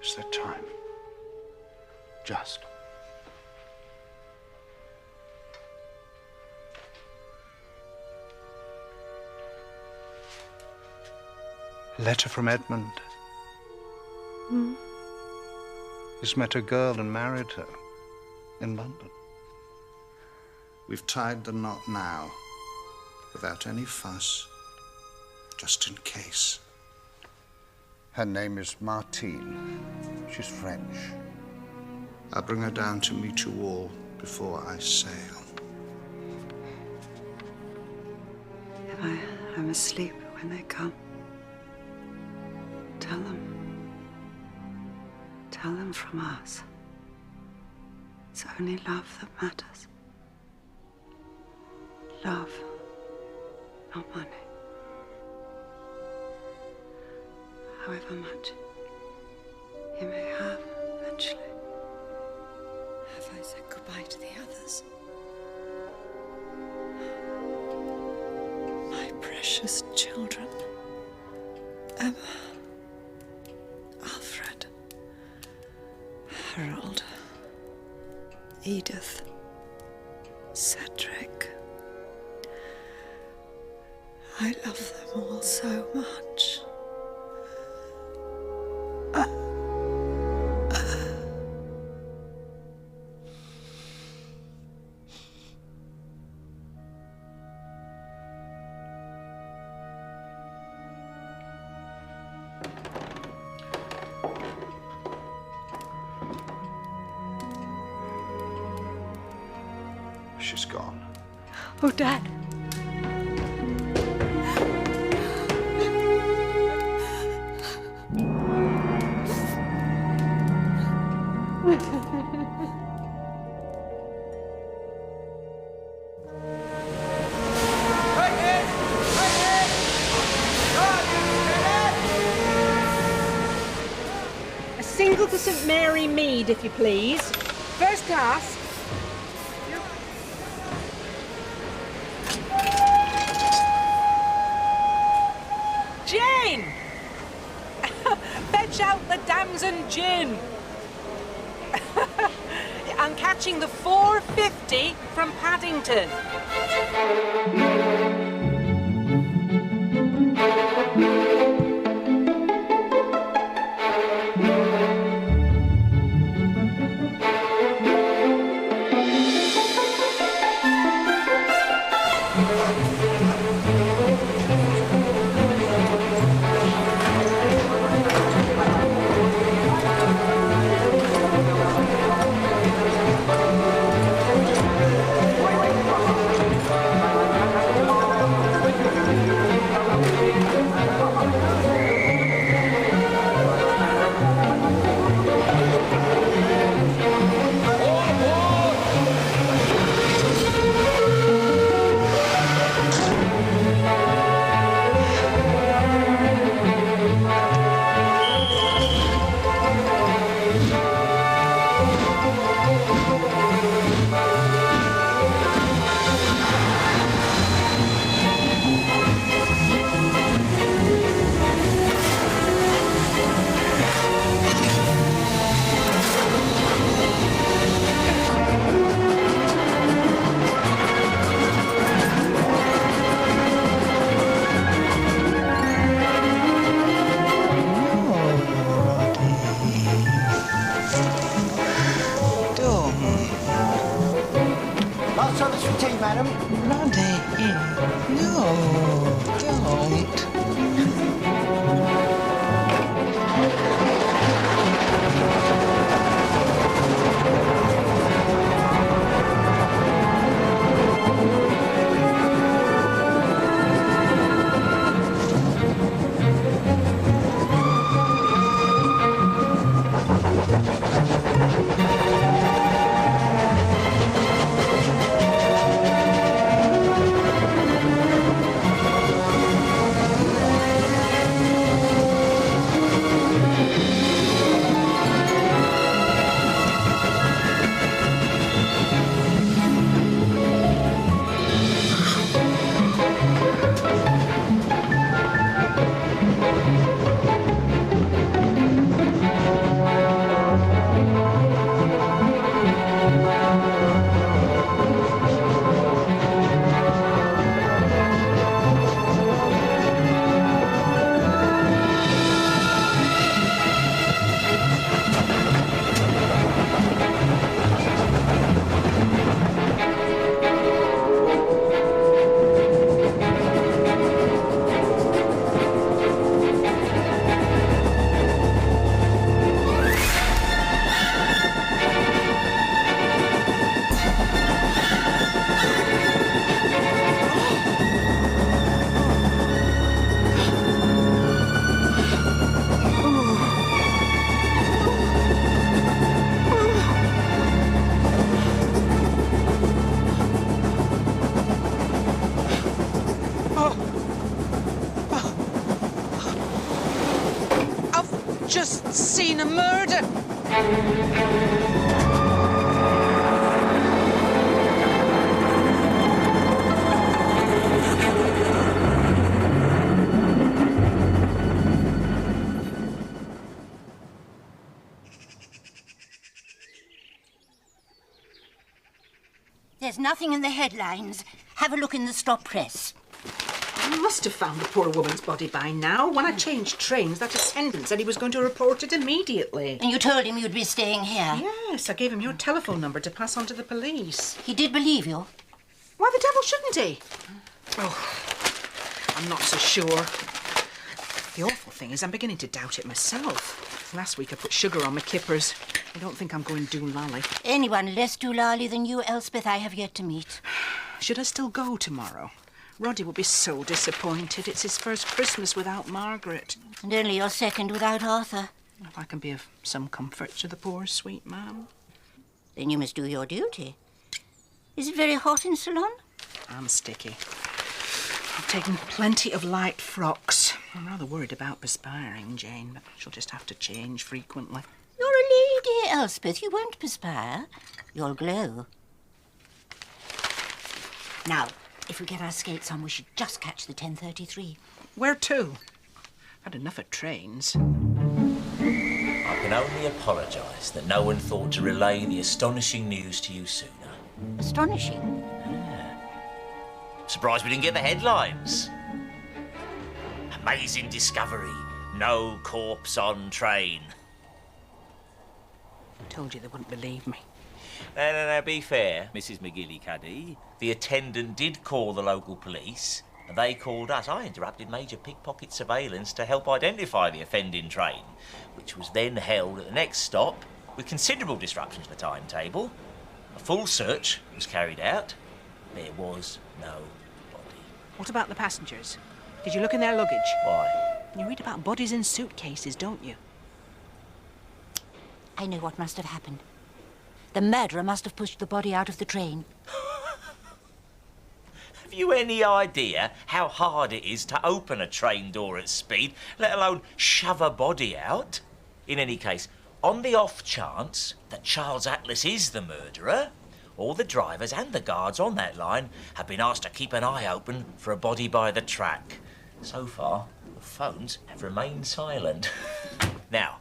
It's that time. Just. A letter from Edmund. Hmm? He's met a girl and married her in London. We've tied the knot now, without any fuss, just in case. Her name is Martine. She's French. I'll bring her down to meet you all before I sail. If I'm asleep when they come, tell them. Tell them from us. It's only love that matters. Love, not money. However much you may have eventually. Have I said goodbye to the others? My precious children. Emma. Alfred. Harold. Edith. Cedric. I love them all so much. She's gone. Oh, Dad. A single to Saint Mary Mead, if you please. First class. Jane! Fetch out the damson gin. I'm catching the 4:50 from Paddington. just seen a murder. There's nothing in the headlines. Have a look in the stop press. I must have found the poor woman's body by now. When I changed trains, that attendant said he was going to report it immediately. And you told him you'd be staying here? Yes, I gave him your telephone number to pass on to the police. He did believe you? Why the devil shouldn't he? Oh, I'm not so sure. The awful thing is I'm beginning to doubt it myself. Last week I put sugar on my kippers. I don't think I'm going doolally. Anyone less doolally than you, Elspeth, I have yet to meet. Should I still go tomorrow? Roddy will be so disappointed. It's his first Christmas without Margaret. And only your second without Arthur. If I can be of some comfort to the poor, sweet man. Then you must do your duty. Is it very hot in Ceylon? I'm sticky. I've taken plenty of light frocks. I'm rather worried about perspiring, Jane, but she'll just have to change frequently. You're a lady, Elspeth. You won't perspire. You'll glow. Now, if we get our skates on, we should just catch the 10:33. Where to? I've had enough of trains. I can only apologise that no one thought to relay the astonishing news to you sooner. Astonishing. Surprised we didn't get the headlines. Amazing discovery. No corpse on train. I told you they wouldn't believe me. No, be fair, Mrs. McGillicuddy. The attendant did call the local police, and they called us. I interrupted major pickpocket surveillance to help identify the offending train, which was then held at the next stop with considerable disruption to the timetable. A full search was carried out. There was no body. What about the passengers? Did you look in their luggage? Why? You read about bodies in suitcases, don't you? I know what must have happened. The murderer must have pushed the body out of the train. Have you any idea how hard it is to open a train door at speed, let alone shove a body out? In any case, on the off chance that Charles Atlas is the murderer, all the drivers and the guards on that line have been asked to keep an eye open for a body by the track. So far, the phones have remained silent. Now,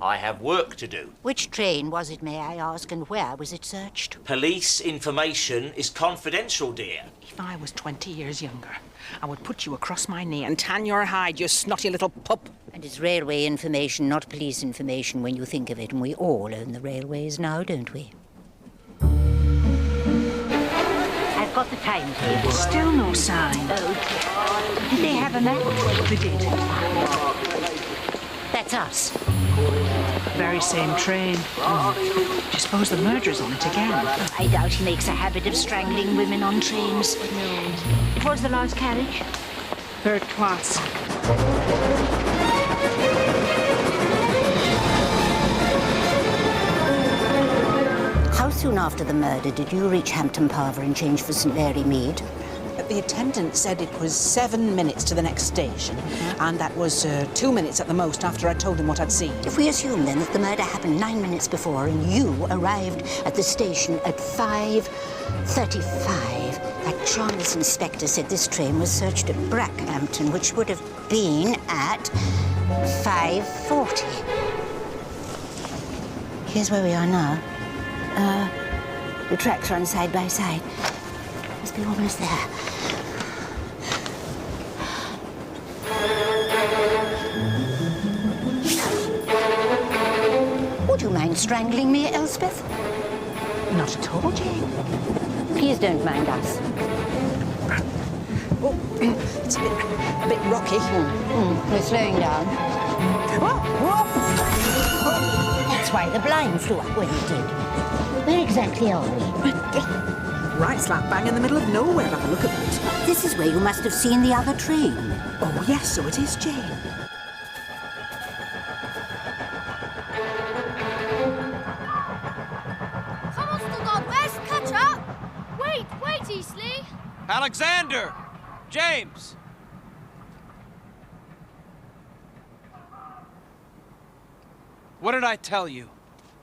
I have work to do. Which train was it, may I ask, and where was it searched? Police information is confidential, dear. If I was 20 years younger, I would put you across my knee and tan your hide, you snotty little pup. And it's railway information, not police information when you think of it, and we all own the railways now, don't we? I've got the timetable. Still no sign. Oh, did they have a map? They did. That's us. Very same train. Do you suppose the murderer's on it again? I doubt he makes a habit of strangling women on trains. No. It was the last carriage? Third class. How soon after the murder did you reach Hampton Parva and change for Saint Mary Mead? The attendant said it was 7 minutes to the next station, and that was 2 minutes at the most after I told him what I'd seen. If we assume, then, that the murder happened 9 minutes before and you arrived at the station at 5:35, that Charles Inspector said this train was searched at Brackhampton, which would have been at 5:40. Here's where we are now. The tracks run side by side. Must be almost there. Would you mind strangling me, Elspeth? Not at all, Jane. Please don't mind us. Oh, it's a bit rocky. We're slowing down. That's why the blind flew up when it did. Where exactly are we? Right slap bang in the middle of nowhere. Have a look at it. This is where you must have seen the other train. Oh, yes, so it is, Jane. Someone's still gone west, catch up! Wait, Eastleigh! Alexander! James! What did I tell you?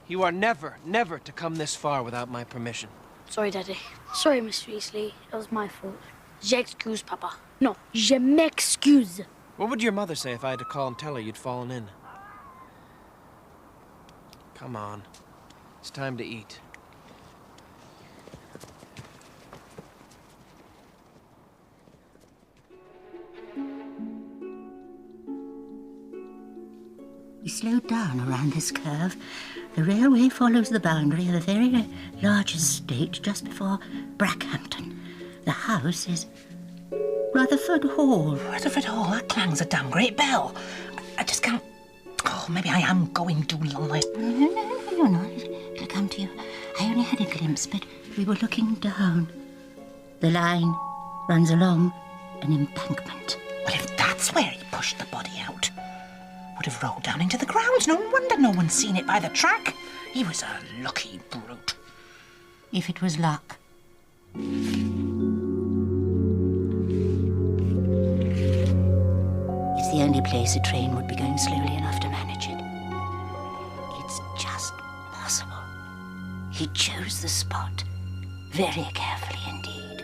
You are never to come this far without my permission. Sorry, Daddy. Sorry, Mr. Weasley. It was my fault. J'excuse, Papa. No, je m'excuse. What would your mother say if I had to call and tell her you'd fallen in? Come on. It's time to eat. We slowed down around this curve. The railway follows the boundary of a very large estate just before Brackhampton. The house is Rutherford Hall. Rutherford Hall? That clangs a damn great bell. I just can't... Oh, maybe I am going too long. No. It'll come to you. I only had a glimpse, but we were looking down. The line runs along an embankment. Well, if that's where he pushed the body out, would have rolled down into the grounds. No wonder no one's seen it by the track. He was a lucky brute. If it was luck. It's the only place a train would be going slowly enough to manage it. It's just possible. He chose the spot very carefully indeed.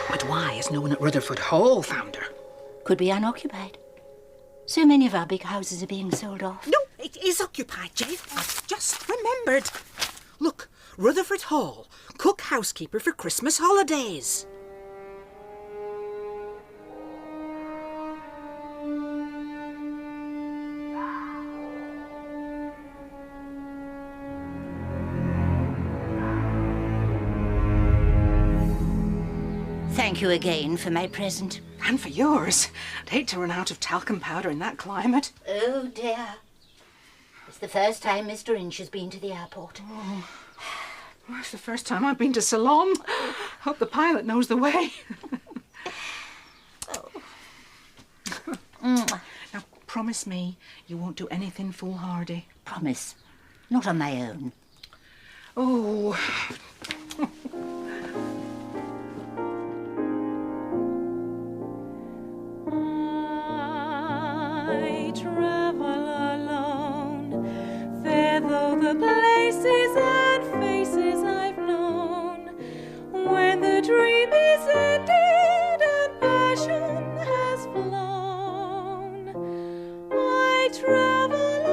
But why has no one at Rutherford Hall found her? Could be unoccupied. So many of our big houses are being sold off. No, it is occupied, Jane. I've just remembered. Look, Rutherford Hall, cook housekeeper for Christmas holidays. Thank you again for my present. And for yours. I'd hate to run out of talcum powder in that climate. Oh, dear. It's the first time Mr. Inch has been to the airport. Oh. Well, it's the first time I've been to Ceylon. Hope the pilot knows the way. Now, promise me you won't do anything foolhardy. Promise. Not on my own. Oh. The places and faces I've known, when the dream is ended and passion has flown, I travel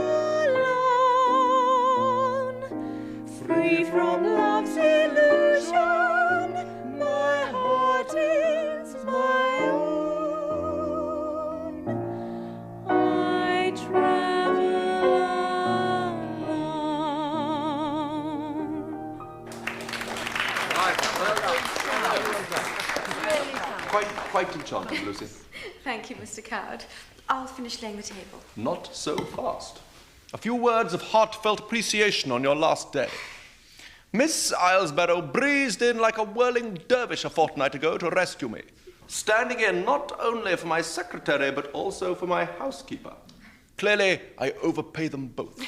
alone, free from love's illusion. My heart is my own. I travel. Quite enchanting, Lucy. Thank you, Mr. Coward. I'll finish laying the table. Not so fast. A few words of heartfelt appreciation on your last day. Miss Islesborough breezed in like a whirling dervish a fortnight ago to rescue me, standing in not only for my secretary, but also for my housekeeper. Clearly, I overpay them both.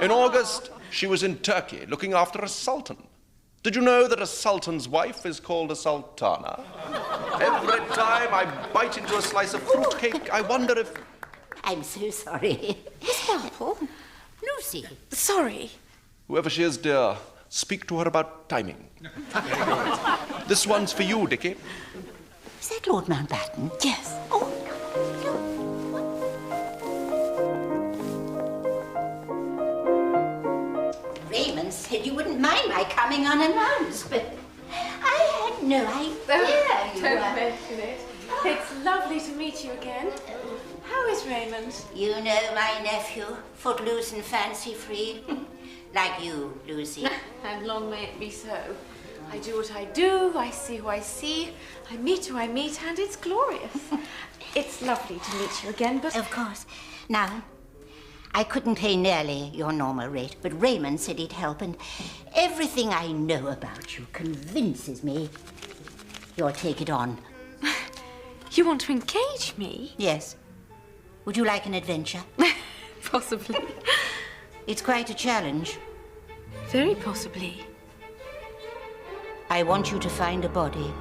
In August, she was in Turkey, looking after a sultan. Did you know that a sultan's wife is called a sultana? Every time I bite into a slice of fruitcake, I wonder if... I'm so sorry. Miss Marple? Lucy? Sorry. Whoever she is, dear, speak to her about timing. This one's for you, Dickie. Is that Lord Mountbatten? Yes. Oh, Raymond said you wouldn't mind my coming unannounced, but I had no idea you Don't were... mention it. It's lovely to meet you again. How is Raymond? You know my nephew, footloose and fancy-free. Like you, Lucy. And long may it be so. I do what I do, I see who I see, I meet who I meet, and it's glorious. It's lovely to meet you again, but... Of course. Now, I couldn't pay nearly your normal rate, but Raymond said he'd help, and everything I know about you convinces me you'll take it on. You want to engage me? Yes. Would you like an adventure? Possibly. It's quite a challenge. Very possibly. I want you to find a body.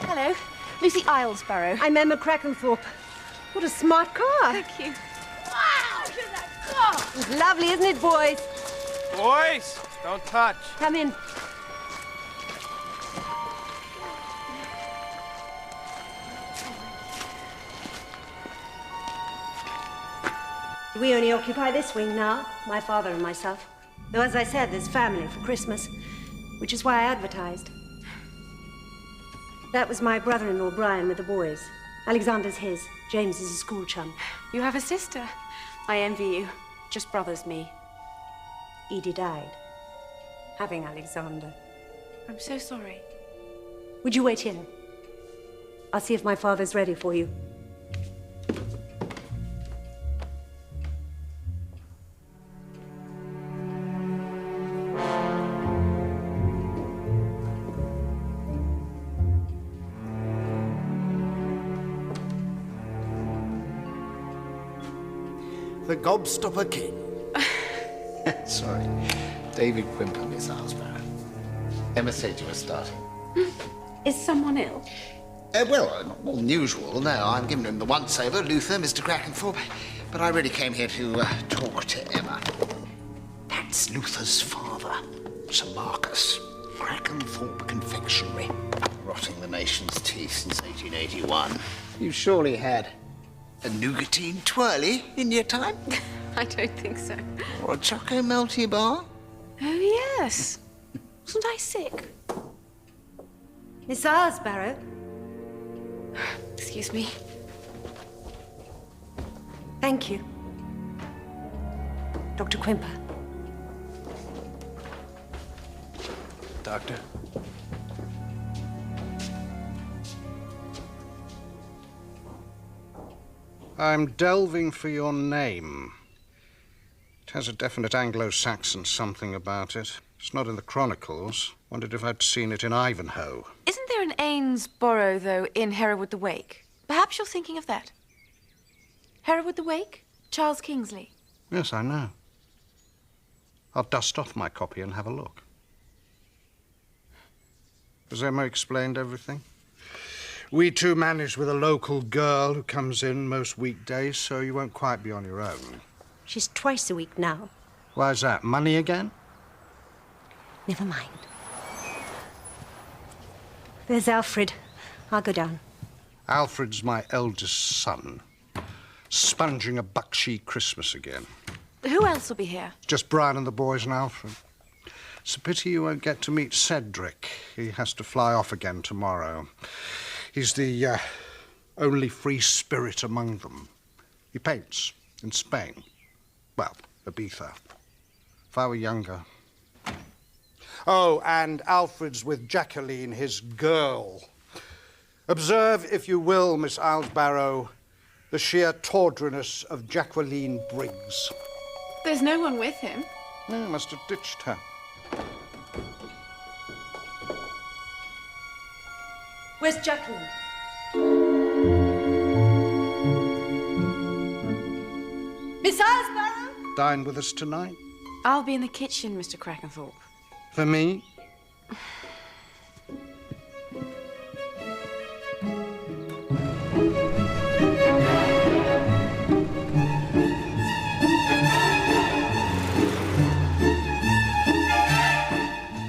Hello. Lucy Islesborough. I'm Emma Crackenthorpe. What a smart car. Thank you. Wow, look at that car. It's lovely, isn't it, boys? Boys, don't touch. Come in. We only occupy this wing now, my father and myself. Though, as I said, there's family for Christmas, which is why I advertised. That was my brother-in-law, Brian, with the boys. Alexander's his. James is a school chum. You have a sister. I envy you. Just brothers, me. Edie died, having Alexander. I'm so sorry. Would you wait here? I'll see if my father's ready for you. The Gobstopper King. Sorry. David Quimper, Miss Islesborough. Emma said you were starting. Is someone ill? Well, not more than usual. No, I'm giving him the once-over, Luther, Mr. Crackenthorpe. But I really came here to talk to Emma. That's Luther's father, Sir Marcus. Crackenthorpe Confectionery. Rotting the nation's teeth since 1881. You surely had a nougatine twirly in your time? I don't think so. Or a choco melty bar? Oh, yes. Wasn't I sick? Miss Islesborough? Excuse me. Thank you. Dr. Quimper. Doctor. I'm delving for your name. It has a definite Anglo-Saxon something about it. It's not in the Chronicles. Wondered if I'd seen it in Ivanhoe. Isn't there an Ainsborough, though, in Hereward the Wake? Perhaps you're thinking of that. Hereward the Wake? Charles Kingsley. Yes, I know. I'll dust off my copy and have a look. Has Emma explained everything? We too manage with a local girl who comes in most weekdays, so you won't quite be on your own. She's twice a week now. Why's that? Money again? Never mind. There's Alfred. I'll go down. Alfred's my eldest son. Sponging a Buckshee Christmas again. Who else will be here? Just Brian and the boys and Alfred. It's a pity you won't get to meet Cedric. He has to fly off again tomorrow. He's the only free spirit among them. He paints in Spain. Well, Ibiza. If I were younger. Oh, and Alfred's with Jacqueline, his girl. Observe, if you will, Miss Islesborough, the sheer tawdriness of Jacqueline Briggs. There's no one with him. No, must have ditched her. Where's Jacqueline? Miss Islesborough? Dine with us tonight? I'll be in the kitchen, Mr. Crackenthorpe. For me?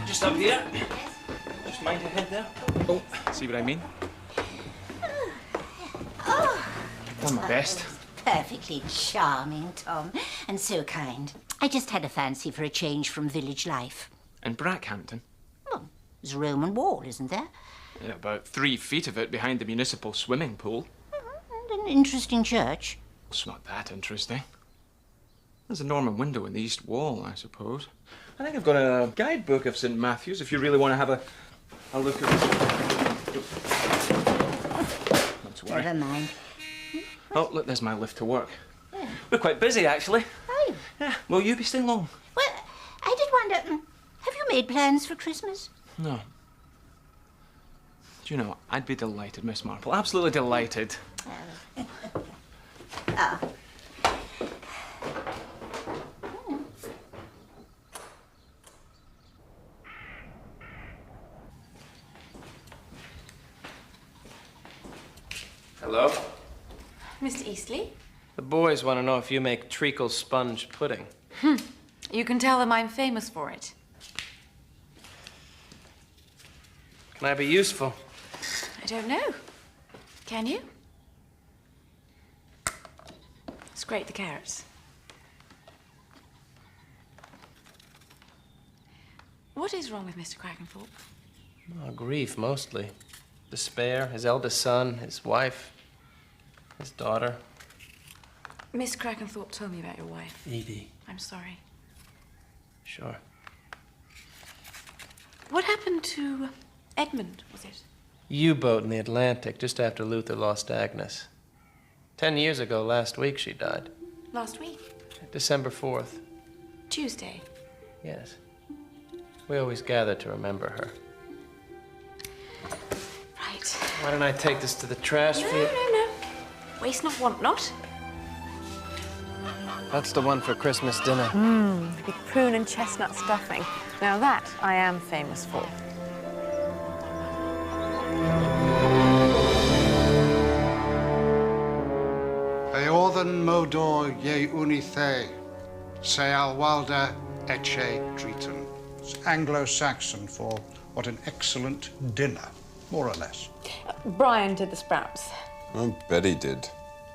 Just up here. Just mind your head there. Oh, see what I mean? Done my best. Perfectly charming, Tom, and so kind. I just had a fancy for a change from village life. And Brackhampton? Well, there's a Roman wall, isn't there? Yeah, about 3 feet of it behind the municipal swimming pool. And an interesting church. It's not that interesting. There's a Norman window in the east wall, I suppose. I think I've got a guidebook of St. Matthew's if you really want to have a look at it. Not to worry. Never mind. Oh, look, there's my lift to work. Yeah. We're quite busy, actually. Oh. Yeah. Will you be staying long? Well, I did wonder, have you made plans for Christmas? No. Do you know, I'd be delighted, Miss Marple. Absolutely delighted. Ah. Hello? Mr. Eastley? The boys want to know if you make treacle sponge pudding. You can tell them I'm famous for it. Can I be useful? I don't know. Can you? Scrape the carrots. What is wrong with Mr. Crackenthorpe? Oh, grief, mostly. Despair, his eldest son, his wife, his daughter. Miss Crackenthorpe told me about your wife. Edie. I'm sorry. Sure. What happened to Edmund, was it? U-boat in the Atlantic just after Luther lost Agnes. 10 years ago, last week, she died. Last week? December 4th. Tuesday? Yes. We always gather to remember her. Right. Why don't I take this to the trash for you? No. Waste not, want not. That's the one for Christmas dinner. With prune and chestnut stuffing. Now that I am famous for. Eorthen modor ye unithe, se alwalda eche triton. It's Anglo-Saxon for what an excellent dinner, more or less. Brian did the sprouts. I bet he did.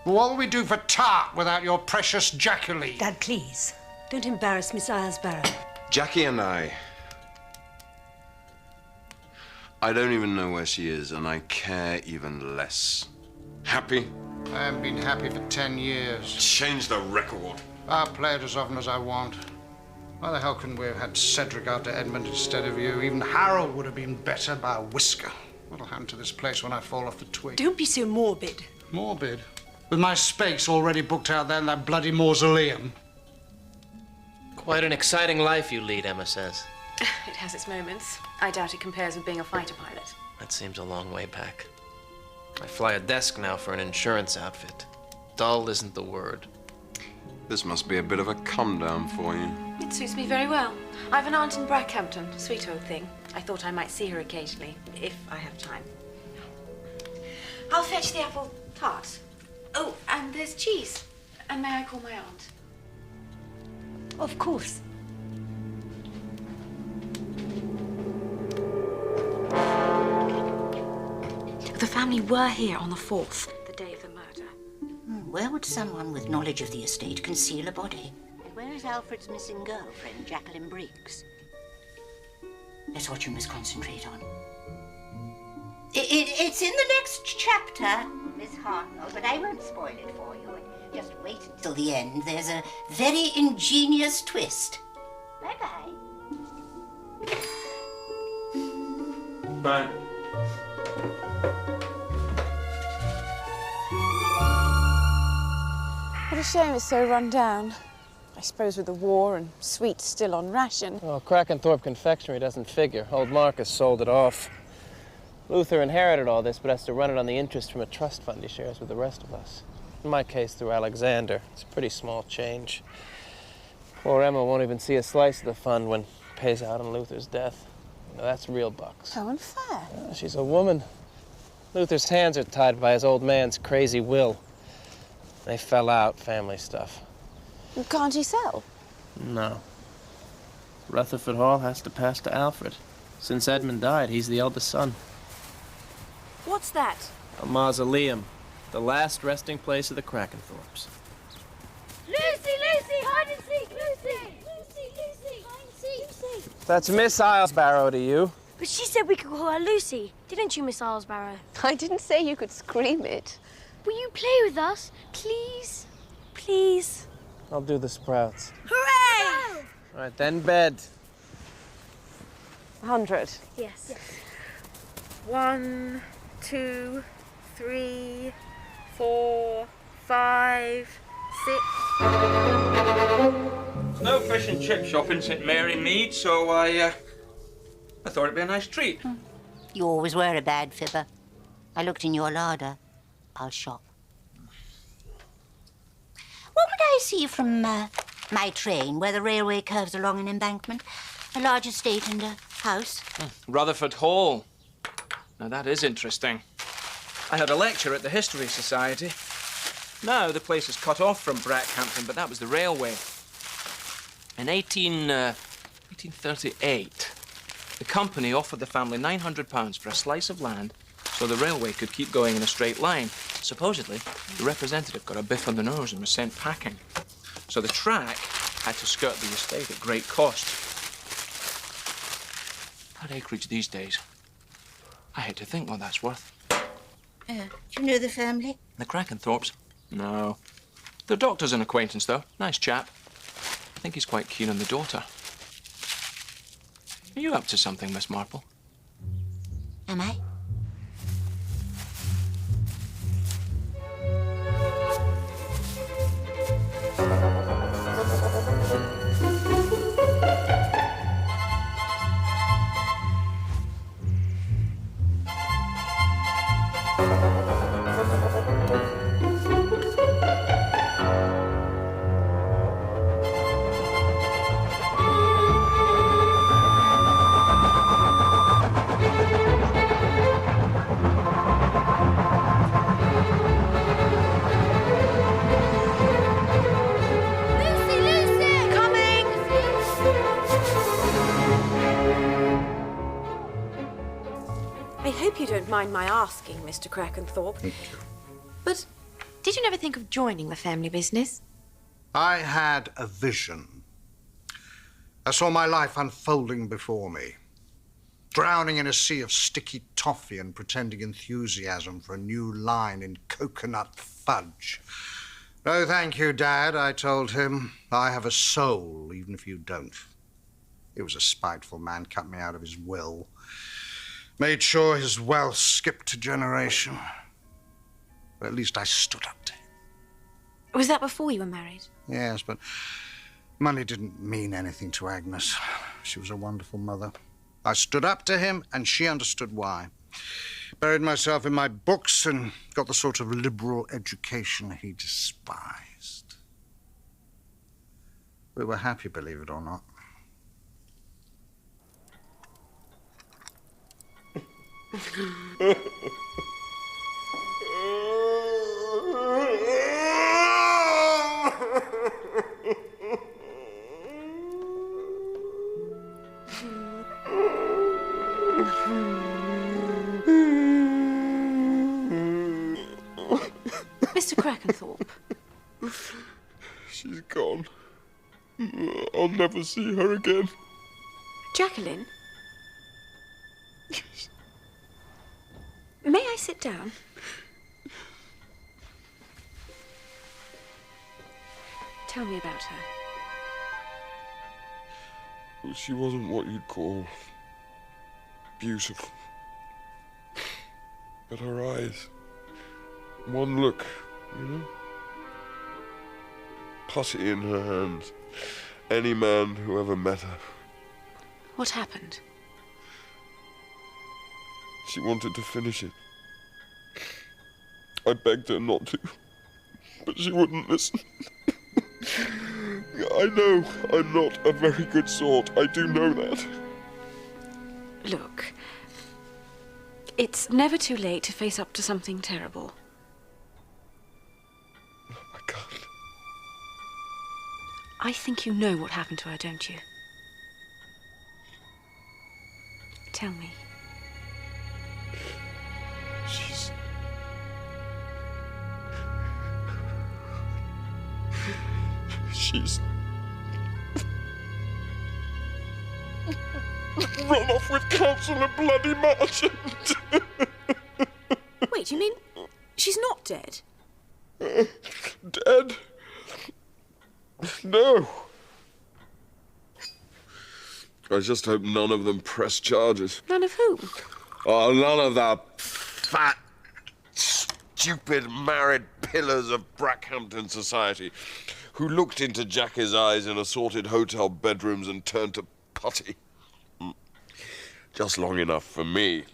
What will we do for tart without your precious Jacqueline? Dad, please. Don't embarrass Miss Islesborough. Jackie and I don't even know where she is, and I care even less. Happy? I haven't been happy for 10 years. Change the record. I'll play it as often as I want. Why the hell couldn't we have had Cedric out to Edmund instead of you? Even Harold would have been better by a whisker. What'll happen to this place when I fall off the twig? Don't be so morbid. Morbid? With my space already booked out there in that bloody mausoleum. Quite an exciting life you lead, Emma says. It has its moments. I doubt it compares with being a fighter pilot. That seems a long way back. I fly a desk now for an insurance outfit. Dull isn't the word. This must be a bit of a come-down for you. It suits me very well. I've an aunt in Brackhampton, sweet old thing. I thought I might see her occasionally, if I have time. I'll fetch the apple tart. Oh, and there's cheese. And may I call my aunt? Of course. The family were here on the 4th, the day of the murder. Where would someone with knowledge of the estate conceal a body? And where is Alfred's missing girlfriend, Jacqueline Briggs? That's what you must concentrate on. It's in the next chapter, Miss Hartnell, but I won't spoil it for you. Just wait until the end. There's a very ingenious twist. Bye-bye. Bye. What a shame it's so run down. I suppose with the war and sweets still on ration. Well, Crackenthorpe Confectionery doesn't figure. Old Marcus sold it off. Luther inherited all this, but has to run it on the interest from a trust fund he shares with the rest of us. In my case, through Alexander. It's a pretty small change. Poor Emma won't even see a slice of the fund when it pays out on Luther's death. Now, that's real bucks. How unfair. She's a woman. Luther's hands are tied by his old man's crazy will. They fell out, family stuff. Can't he sell? No. Rutherford Hall has to pass to Alfred. Since Edmund died, he's the eldest son. What's that? A mausoleum. The last resting place of the Crackenthorpes. Lucy, hide and seek, Lucy, hide and seek. That's Miss Islesborough to you. But she said we could call her Lucy, didn't you, Miss Islesborough? I didn't say you could scream it. Will you play with us, please? Please. I'll do the sprouts. Hooray! All right, then bed. 100. Yes. 1, 2, 3, 4, 5, 6. There's no fish and chip shop in Saint Mary Mead, so I thought it'd be a nice treat. You always were a bad fibber. I looked in your larder. I'll shop. What would I see from my train, where the railway curves along an embankment? A large estate and a house? Rutherford Hall. Now, that is interesting. I had a lecture at the History Society. Now the place is cut off from Brackhampton, but that was the railway. In 1838, the company offered the family £900 for a slice of land so the railway could keep going in a straight line. Supposedly, the representative got a biff on the nose and was sent packing. So the track had to skirt the estate at great cost. That acreage these days, I hate to think what that's worth. Do you know the family? The Crackenthorpes? No. The doctor's an acquaintance, though. Nice chap. I think he's quite keen on the daughter. Are you up to something, Miss Marple? Am I? Mind my asking, Mr. Crackenthorpe. Thank you. But did you never think of joining the family business? I had a vision. I saw my life unfolding before me, drowning in a sea of sticky toffee and pretending enthusiasm for a new line in coconut fudge. No, thank you, Dad, I told him. I have a soul, even if you don't. He was a spiteful man, cut me out of his will. Made sure his wealth skipped a generation. But at least I stood up to him. Was that before you were married? Yes, but money didn't mean anything to Agnes. She was a wonderful mother. I stood up to him, and she understood why. Buried myself in my books and got the sort of liberal education he despised. We were happy, believe it or not. Mr. Crackenthorpe. She's gone. I'll never see her again. Jacqueline? May I sit down? Tell me about her. Well, she wasn't what you'd call beautiful. But her eyes, one look, you know? Putty in her hands. Any man who ever met her. What happened? She wanted to finish it. I begged her not to, but she wouldn't listen. I know I'm not a very good sort. I do know that. Look, it's never too late to face up to something terrible. I can't. I think you know what happened to her, don't you? Tell me. She's run off with Councillor Bloody Marchant. Wait, you mean she's not dead? Dead? No. I just hope none of them press charges. None of who? Oh, none of the fat, stupid married pillars of Brackhampton society who looked into Jackie's eyes in assorted hotel bedrooms and turned to putty. Just long enough for me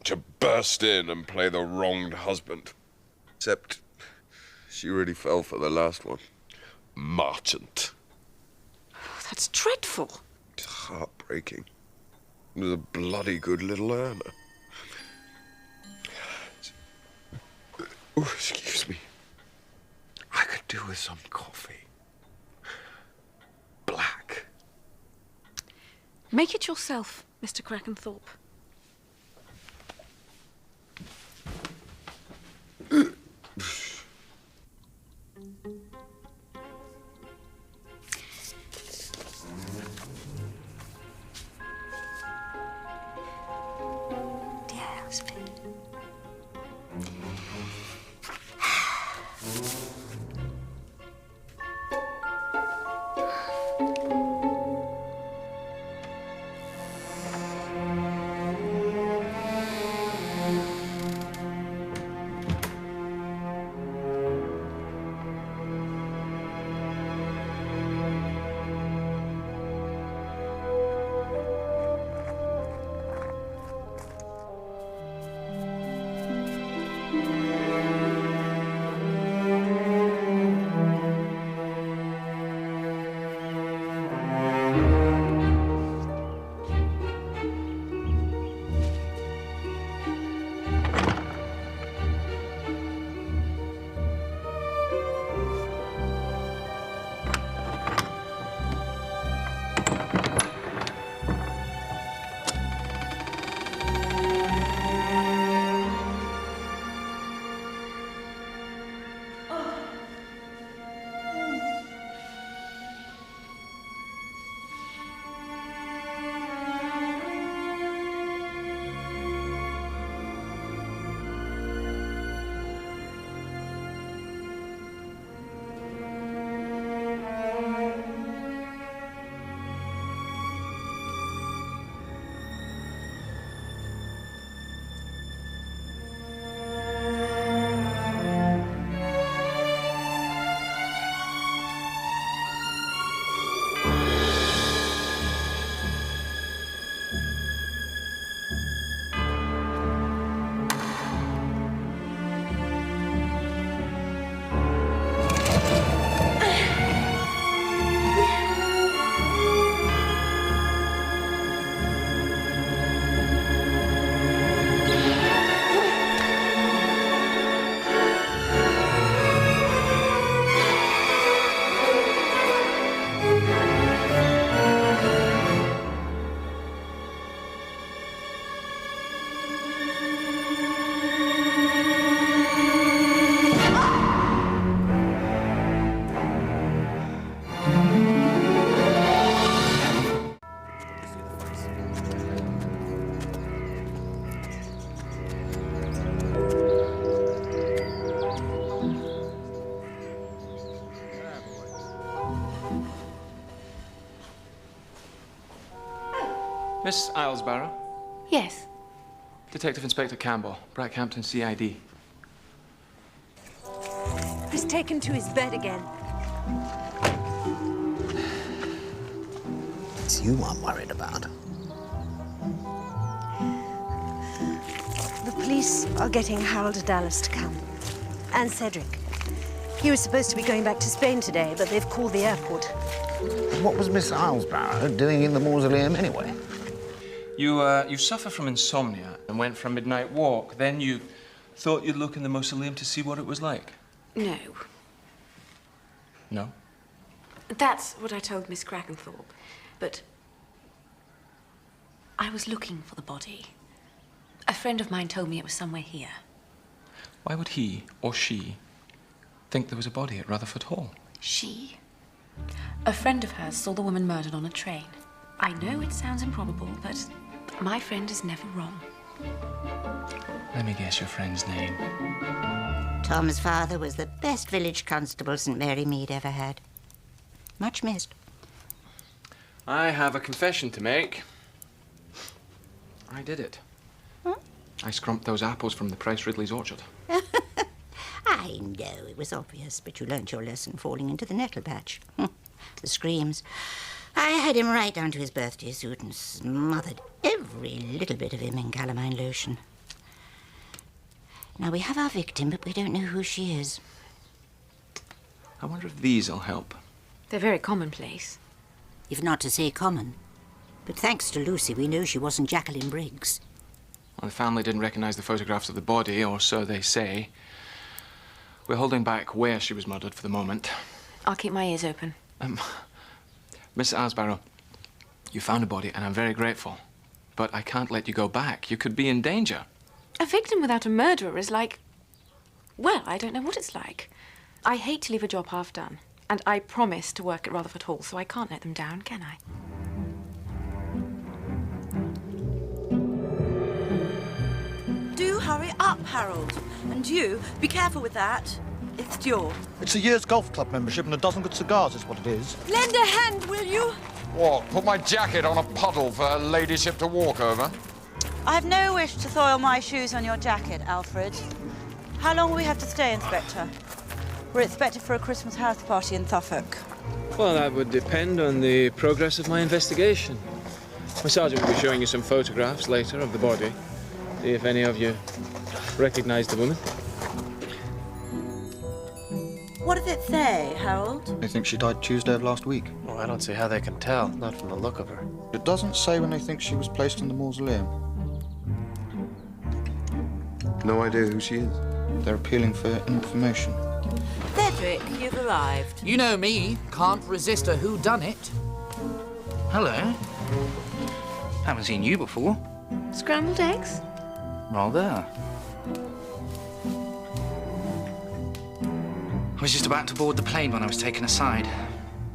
to burst in and play the wronged husband. Except she really fell for the last one. Marchant. That's dreadful. It's heartbreaking. It was a bloody good little earner. Oh, excuse me. I could do with some coffee. Black. Make it yourself, Mr. Crackenthorpe. Dear Elspeth. Miss Islesborough? Yes. Detective Inspector Campbell, Brackhampton CID. He's taken to his bed again. It's you I'm worried about. The police are getting Harold Dallas to come. And Cedric. He was supposed to be going back to Spain today, but they've called the airport. What was Miss Islesborough doing in the mausoleum anyway? You suffer from insomnia and went for a midnight walk. Then you thought you'd look in the mausoleum to see what it was like. No. No? That's what I told Miss Crackenthorpe. But I was looking for the body. A friend of mine told me it was somewhere here. Why would he or she think there was a body at Rutherford Hall? She? A friend of hers saw the woman murdered on a train. I know it sounds improbable, but my friend is never wrong. Let me guess your friend's name. Tom's father was the best village constable Saint Mary Mead ever had. Much missed. I have a confession to make. I did it. Huh? I scrumped those apples from the Price Ridley's orchard. I know, it was obvious, but you learnt your lesson falling into the nettle patch. The screams. I had him right down to his birthday suit and smothered every little bit of him in calamine lotion. Now, we have our victim, but we don't know who she is. I wonder if these'll help. They're very commonplace. If not to say common. But thanks to Lucy, we know she wasn't Jacqueline Briggs. Well, the family didn't recognize the photographs of the body, or so they say. We're holding back where she was murdered for the moment. I'll keep my ears open. Miss Asbarrow, you found a body, and I'm very grateful. But I can't let you go back. You could be in danger. A victim without a murderer is like... well, I don't know what it's like. I hate to leave a job half done. And I promised to work at Rutherford Hall, so I can't let them down, can I? Do hurry up, Harold. And you, be careful with that. It's Dior. It's a year's golf club membership and a dozen good cigars is what it is. Lend a hand, will you? What, put my jacket on a puddle for her ladyship to walk over? I have no wish to soil my shoes on your jacket, Alfred. How long will we have to stay, Inspector? We're expected for a Christmas house party in Suffolk. Well, that would depend on the progress of my investigation. My sergeant will be showing you some photographs later of the body. See if any of you recognize the woman. What does it say, Harold? They think she died Tuesday of last week. Well, I don't see how they can tell, not from the look of her. It doesn't say when they think she was placed in the mausoleum. No idea who she is. They're appealing for information. Cedric, you've arrived. You know me. Can't resist a whodunit. Hello. Haven't seen you before. Scrambled eggs? Rather. I was just about to board the plane when I was taken aside.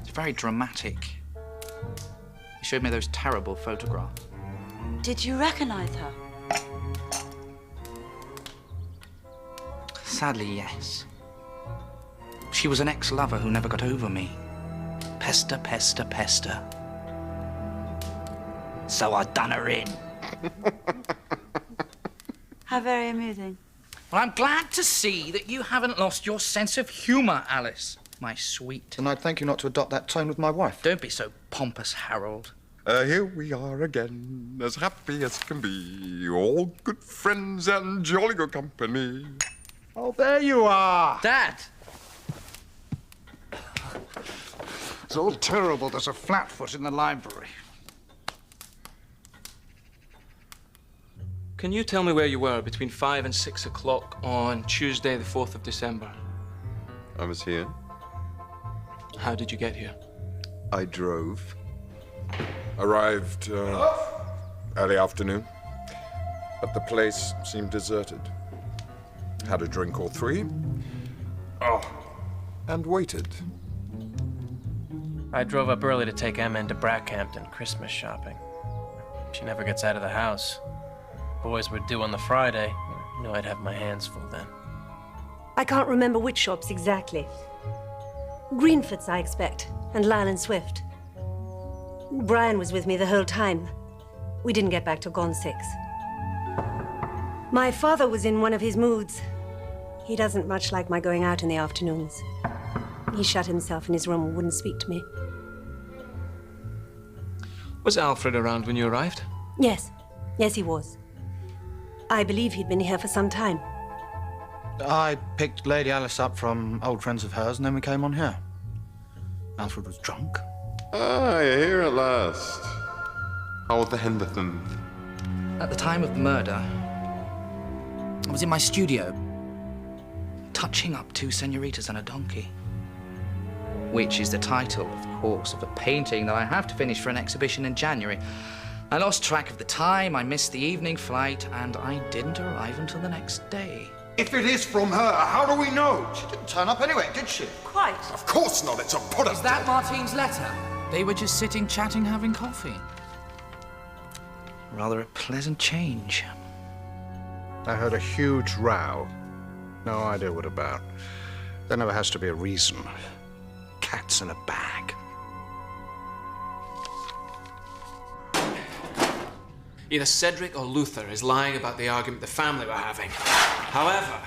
It's very dramatic. He showed me those terrible photographs. Did you recognize her? Sadly, yes. She was an ex-lover who never got over me. Pester, pester, pester. So I done her in. How very amusing. Well, I'm glad to see that you haven't lost your sense of humour, Alice, my sweet. And I'd thank you not to adopt that tone with my wife. Don't be so pompous, Harold. Here we are again, as happy as can be. All good friends and jolly good company. Oh, there you are. Dad! It's all terrible. There's a flatfoot in the library. Can you tell me where you were between 5 and 6 o'clock on Tuesday, the 4th of December? I was here. How did you get here? I drove. Arrived early afternoon, but the place seemed deserted. Had a drink or three. And waited. I drove up early to take Emma into Brackhampton Christmas shopping. She never gets out of the house. Boys were due on the Friday. I knew I'd have my hands full then. I can't remember which shops exactly. Greenford's, I expect, and Lyle and Swift. Brian was with me the whole time. We didn't get back till gone 6. My father was in one of his moods. He doesn't much like my going out in the afternoons. He shut himself in his room and wouldn't speak to me. Was Alfred around when you arrived? Yes. Yes, he was. I believe he'd been here for some time. I picked Lady Alice up from old friends of hers, and then we came on here. Alfred was drunk. Ah, you're here at last. How was the Henderson? At the time of the murder, I was in my studio, touching up 2 senoritas and a donkey. Which is the title, of course, of a painting that I have to finish for an exhibition in January. I lost track of the time, I missed the evening flight, and I didn't arrive until the next day. If it is from her, how do we know? She didn't turn up anyway, did she? Quite. Of course not, it's a product. Is that Martine's letter? They were just sitting, chatting, having coffee. Rather a pleasant change. I heard a huge row. No idea what about. There never has to be a reason. Cats in a bag. Either Cedric or Luther is lying about the argument the family were having. However,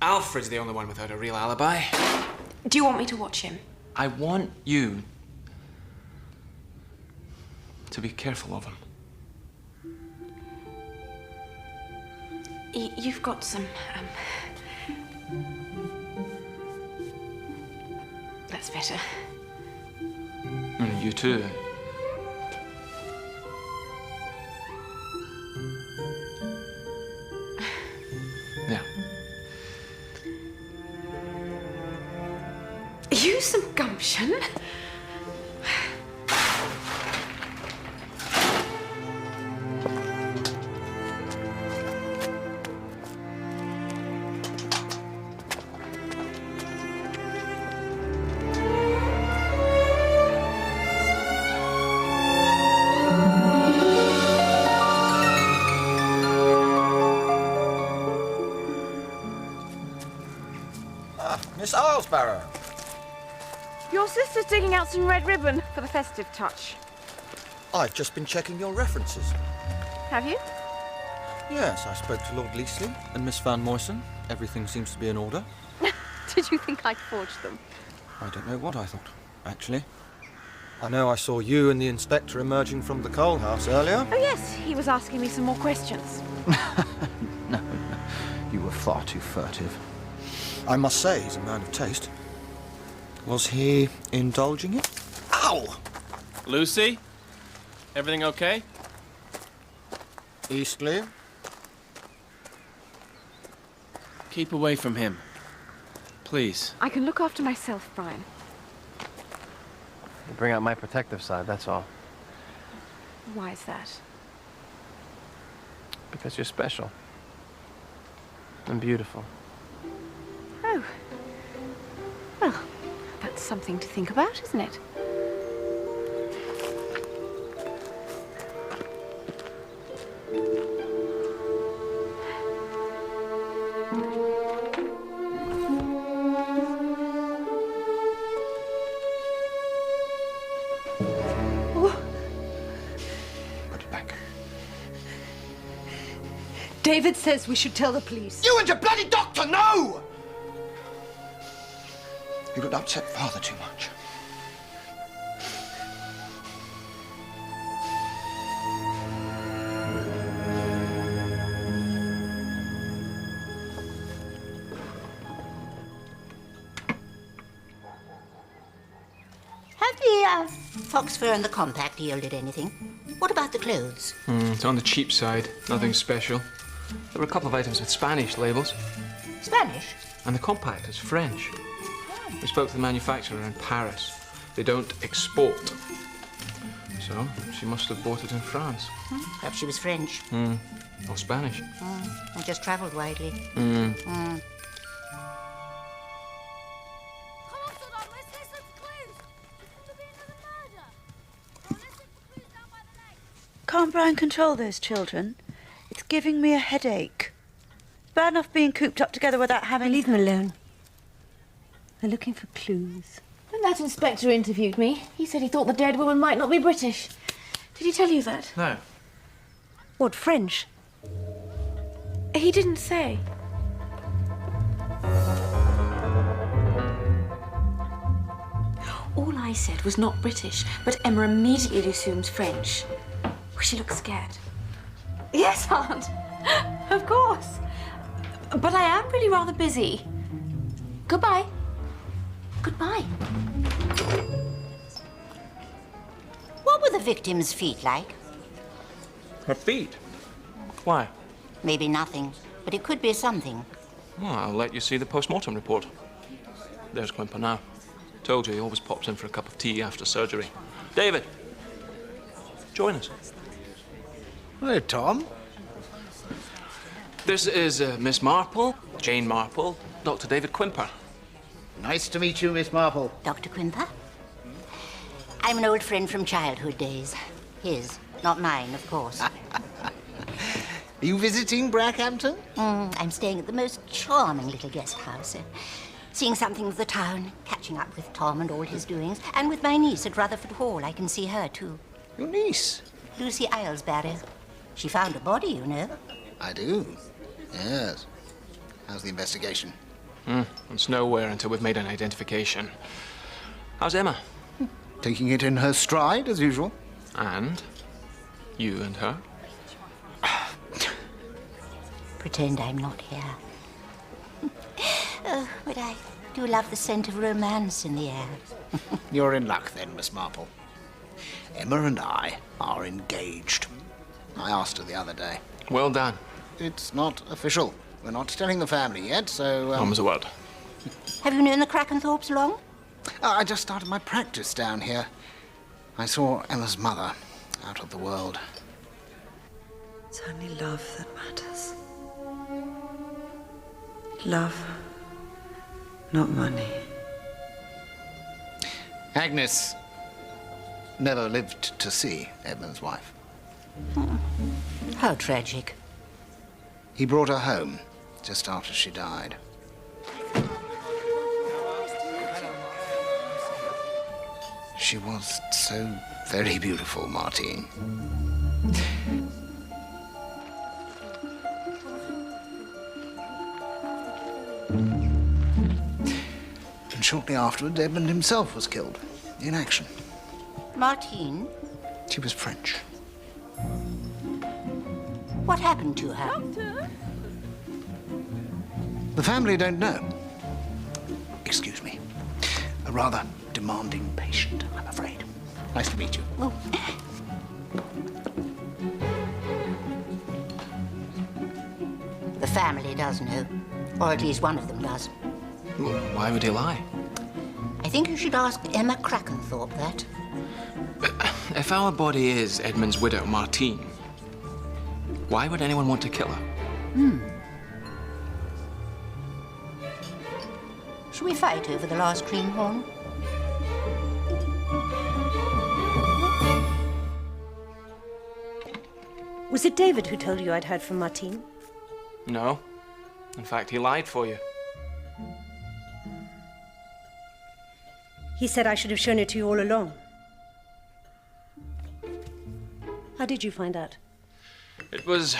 Alfred's the only one without a real alibi. Do you want me to watch him? I want you to be careful of him. You've got some, That's better. And you too. Yeah. some gumption. Miss Islesbarrow. Your sister's digging out some red ribbon for the festive touch. I've just been checking your references. Have you? Yes, I spoke to Lord Leasley and Miss Van Moyson. Everything seems to be in order. Did you think I'd forged them? I don't know what I thought, actually. I know I saw you and the inspector emerging from the coal house earlier. Oh, yes, he was asking me some more questions. No, you were far too furtive. I must say, he's a man of taste. Was he indulging it? Ow! Lucy? Everything okay? Eastleigh? Keep away from him. Please. I can look after myself, Brian. You bring out my protective side, that's all. Why is that? Because you're special. And beautiful. Oh. Well, that's something to think about, isn't it? David says we should tell the police. You and your bloody doctor, no! You would upset Father too much. Have the fox fur and the compact yielded anything? What about the clothes? It's on the cheap side. Nothing special. There were a couple of items with Spanish labels. Spanish? And the compact is French. We spoke to the manufacturer in Paris. They don't export. So she must have bought it in France. Perhaps she was French. Or Spanish. Or just travelled widely. Can't Brian control those children? It's giving me a headache. Bad enough being cooped up together without having... Leave them alone. They're looking for clues. When that inspector interviewed me, he said he thought the dead woman might not be British. Did he tell you that? No. What, French? He didn't say. All I said was not British, but Emma immediately assumes French. She looks scared. Yes, Aunt. Of course. But I am really rather busy. Goodbye. Goodbye. What were the victim's feet like? Her feet? Why? Maybe nothing, but it could be something. Well, I'll let you see the post-mortem report. There's Quimper now. Told you he always pops in for a cup of tea after surgery. David, join us. Hello, Tom. This is Miss Marple, Jane Marple, Dr. David Quimper. Nice to meet you, Miss Marple. Dr. Quimper? I'm an old friend from childhood days. His, not mine, of course. Are you visiting Brackhampton? I'm staying at the most charming little guest house. Seeing something of the town, catching up with Tom and all his doings, and with my niece at Rutherford Hall. I can see her, too. Your niece? Lucy Aylesbury. She found a body, you know. I do. Yes. How's the investigation? It's nowhere until we've made an identification. How's Emma? Taking it in her stride, as usual. And? You and her? Pretend I'm not here. Oh, but I do love the scent of romance in the air. You're in luck then, Miss Marple. Emma and I are engaged. I asked her the other day. Well done. It's not official. We're not telling the family yet, so... Mum's a word. Have you known the Crackenthorpes long? I just started my practice down here. I saw Emma's mother out of the world. It's only love that matters. Love, not money. Agnes never lived to see Edmund's wife. How tragic. He brought her home just after she died. She was so very beautiful, Martine. And shortly afterwards, Edmund himself was killed in action. Martine? She was French. What happened to her? Doctor? The family don't know. Excuse me. A rather demanding patient, I'm afraid. Nice to meet you. Oh. The family does know, or at least one of them does. Why would he lie? I think you should ask Emma Crackenthorpe that. If our body is Edmund's widow, Martine, why would anyone want to kill her? Shall we fight over the last greenhorn? Was it David who told you I'd heard from Martine? No. In fact, he lied for you. He said I should have shown it to you all along. How did you find out? It was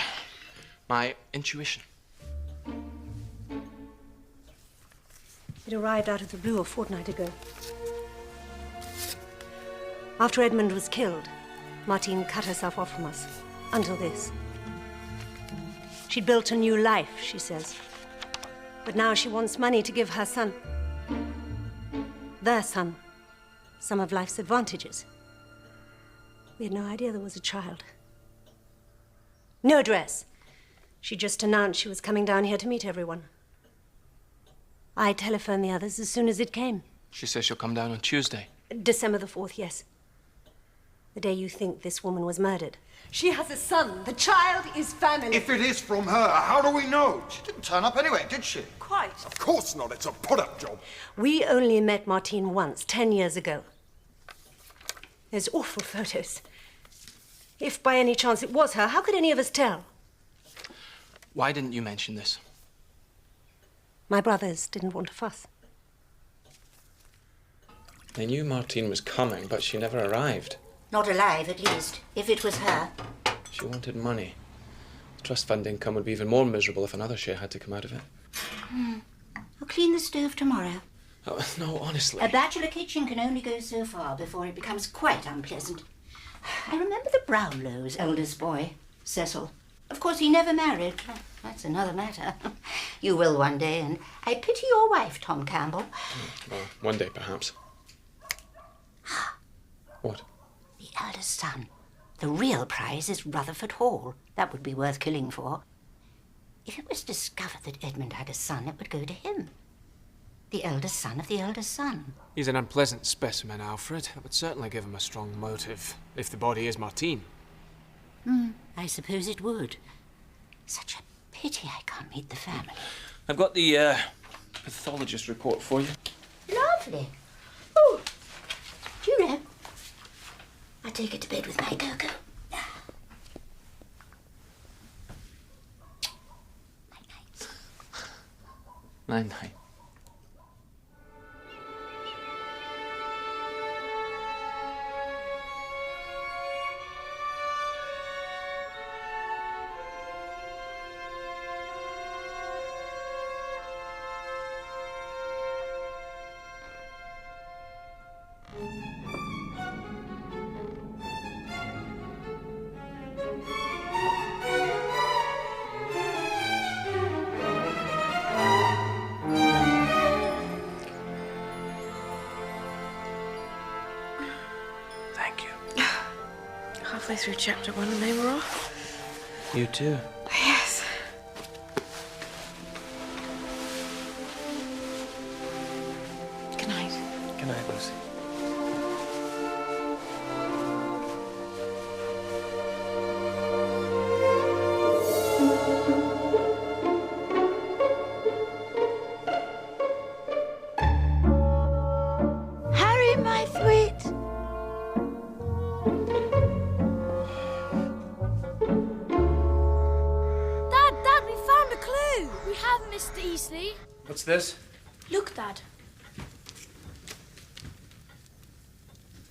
my intuition. It arrived out of the blue a fortnight ago. After Edmund was killed, Martine cut herself off from us. Until this. She'd built a new life, she says. But now she wants money to give her son. Their son. Some of life's advantages. We had no idea there was a child. No address. She just announced she was coming down here to meet everyone. I telephoned the others as soon as it came. She says she'll come down on Tuesday. December the 4th, yes. The day you think this woman was murdered. She has a son. The child is family. If it is from her, how do we know? She didn't turn up anyway, did she? Quite. Of course not. It's a put-up job. We only met Martine once, 10 years ago. There's awful photos. If by any chance it was her, how could any of us tell? Why didn't you mention this? My brothers didn't want a fuss. They knew Martine was coming, but she never arrived. Not alive, at least, if it was her. She wanted money. The trust fund income would be even more miserable if another share had to come out of it. I'll clean the stove tomorrow. Oh, no, honestly. A bachelor kitchen can only go so far before it becomes quite unpleasant. I remember the Brownlows' eldest boy, Cecil. Of course, he never married. That's another matter. You will one day, and I pity your wife, Tom Campbell. Well, one day, perhaps. What? The eldest son. The real prize is Rutherford Hall. That would be worth killing for. If it was discovered that Edmund had a son, it would go to him. The eldest son of the eldest son. He's an unpleasant specimen, Alfred. That would certainly give him a strong motive, if the body is Martine. I suppose it would. Such a pity I can't meet the family. I've got the pathologist report for you. Lovely. Oh, do you know, I'll take it to bed with my cocoa. Night-night. Halfway through chapter 1 and they were off. You too. Yes. Good night. Good night. We have, Mr. Easley. What's this? Look, Dad.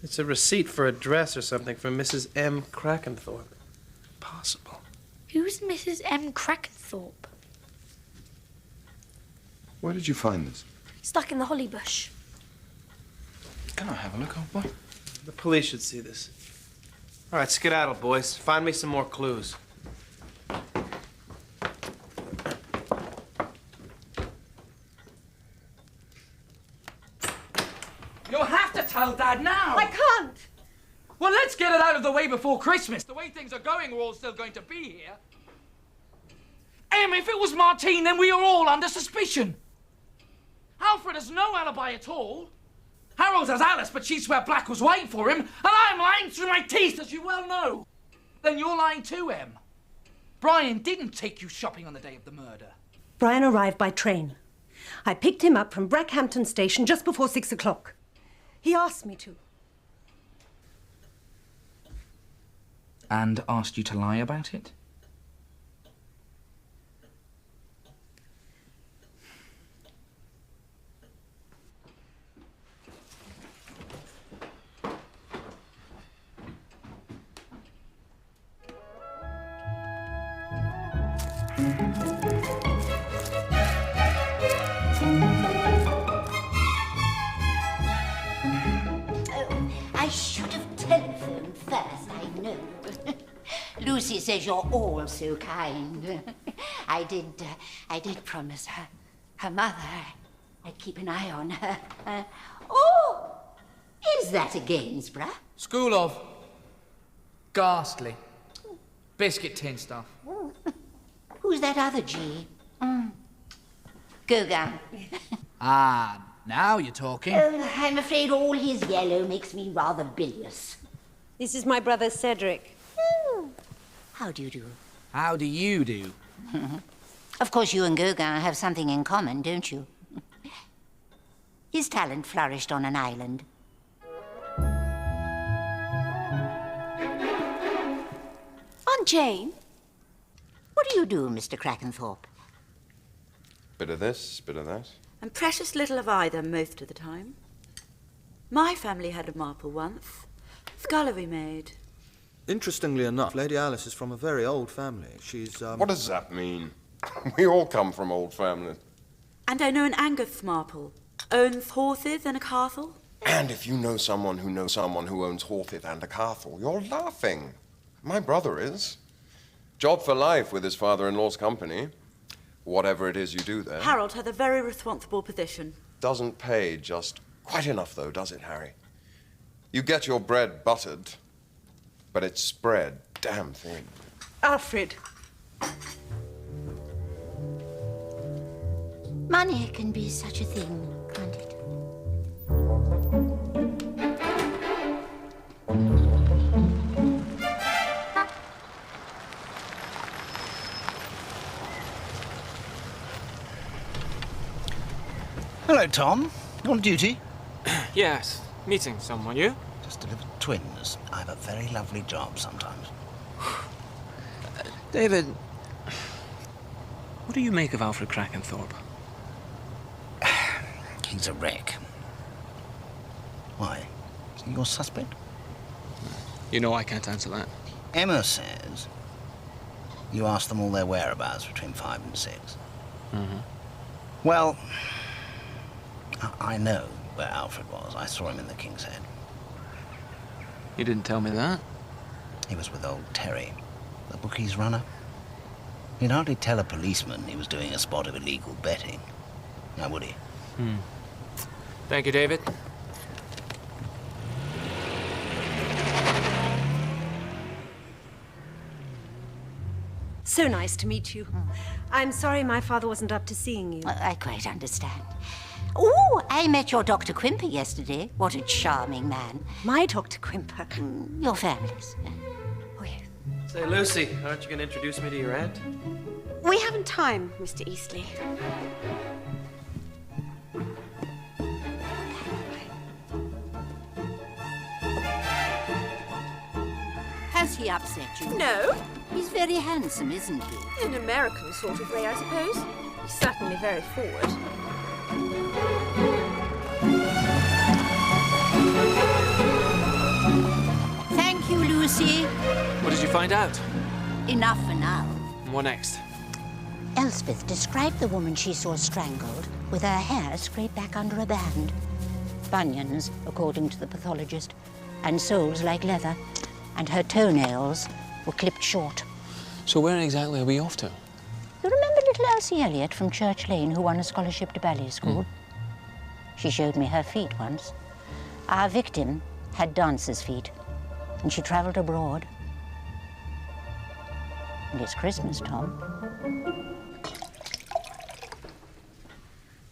It's a receipt for a dress or something from Mrs. M. Crackenthorpe. Possible. Who's Mrs. M. Crackenthorpe? Where did you find this? Stuck in the holly bush. Can I have a look, old boy? The police should see this. All right, skedaddle, boys. Find me some more clues. You'll have to tell Dad now. I can't. Well, let's get it out of the way before Christmas. The way things are going, we're all still going to be here. Em, if it was Martine, then we are all under suspicion. Alfred has no alibi at all. Harold has Alice, but she swear Black was waiting for him, and I'm lying through my teeth, as you well know. Then you're lying too, Em. Brian didn't take you shopping on the day of the murder. Brian arrived by train. I picked him up from Brackhampton station just before 6 o'clock. He asked me to. And asked you to lie about it? I should have telephoned first, I know. Lucy says you're all so kind. I did promise her mother I'd keep an eye on her. Oh, is that a Gainsborough? School of. Ghastly. Biscuit tin stuff. Who's that other G? Gauguin. Ah, now you're talking. I'm afraid all his yellow makes me rather bilious. This is my brother Cedric. How do you do? How do you do? Of course, you and Gauguin have something in common, don't you? His talent flourished on an island. Aunt Jane? What do you do, Mr. Crackenthorpe? Bit of this, bit of that. And precious little of either most of the time. My family had a Marple once. Scullery maid. Interestingly enough, Lady Alice is from a very old family. She's, What does that mean? We all come from old families. And I know an Angus Marple. Owns horses and a castle. And if you know someone who owns horses and a castle, you're laughing. My brother is. Job for life with his father-in-law's company. Whatever it is you do there. Harold had a very responsible position. Doesn't pay just quite enough, though, does it, Harry? You get your bread buttered, but it's spread damn thin. Alfred. Money can be such a thing, can't it? Hello, Tom. On duty? Yes, meeting someone, you? Just delivered twins. I have a very lovely job sometimes. David, what do you make of Alfred Crackenthorpe? He's a wreck. Why? Is he your suspect? You know I can't answer that. Emma says you asked them all their whereabouts between 5 and 6. Mm-hmm. Well, I know where Alfred was. I saw him in the King's Head. You didn't tell me that. He was with old Terry, the bookies runner. He'd hardly tell a policeman he was doing a spot of illegal betting. Now, would he? Thank you, David. So nice to meet you. I'm sorry my father wasn't up to seeing you. I quite understand. Oh, I met your Dr. Quimper yesterday. What a charming man. My Dr. Quimper? Your family's. Oh, yes. Say, Lucy, aren't you going to introduce me to your aunt? We haven't time, Mr. Easley. Has he upset you? No. He's very handsome, isn't he? In an American sort of way, I suppose. He's certainly very forward. Thank you, Lucy. What did you find out? Enough for now. What next? Elspeth described the woman she saw strangled with her hair scraped back under a band. Bunions, according to the pathologist, and soles like leather, and her toenails were clipped short. So where exactly are we off to? You remember little Elsie Elliott from Church Lane who won a scholarship to ballet school? She showed me her feet once. Our victim had dancer's feet, and she travelled abroad. And it's Christmas, Tom.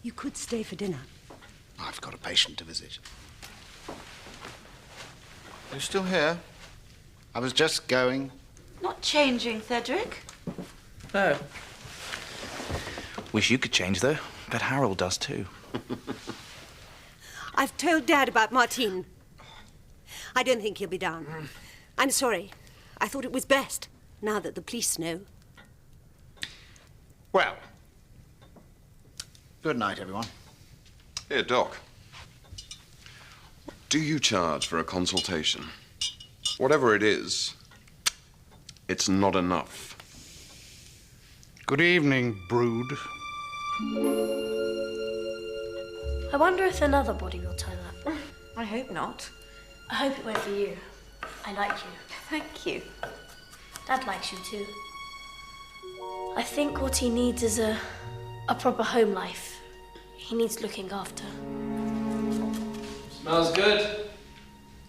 You could stay for dinner. I've got a patient to visit. Are you still here? I was just going. Not changing, Cedric. No. Wish you could change, though. Bet Harold does, too. I've told Dad about Martine. I don't think he'll be down. I'm sorry. I thought it was best, now that the police know. Well, good night, everyone. Here, Doc. What do you charge for a consultation? Whatever it is, it's not enough. Good evening, brood. I wonder if another body will turn up. I hope not. I hope it won't be you. I like you. Thank you. Dad likes you too. I think what he needs is a proper home life. He needs looking after. Smells good.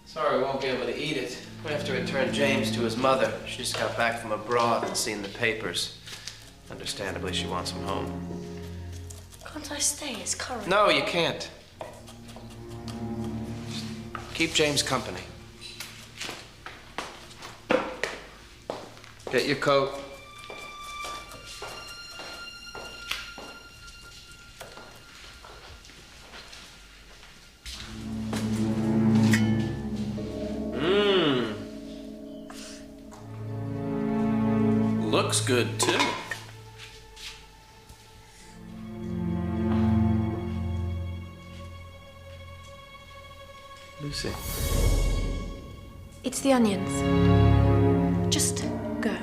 Sorry, we won't be able to eat it. We have to return James to his mother. She just got back from abroad and seen the papers. Understandably, she wants him home. Can't I stay as current? No, you can't. Just keep James company. Get your coat. Looks good, too. Lucy. It's the onions. Just go.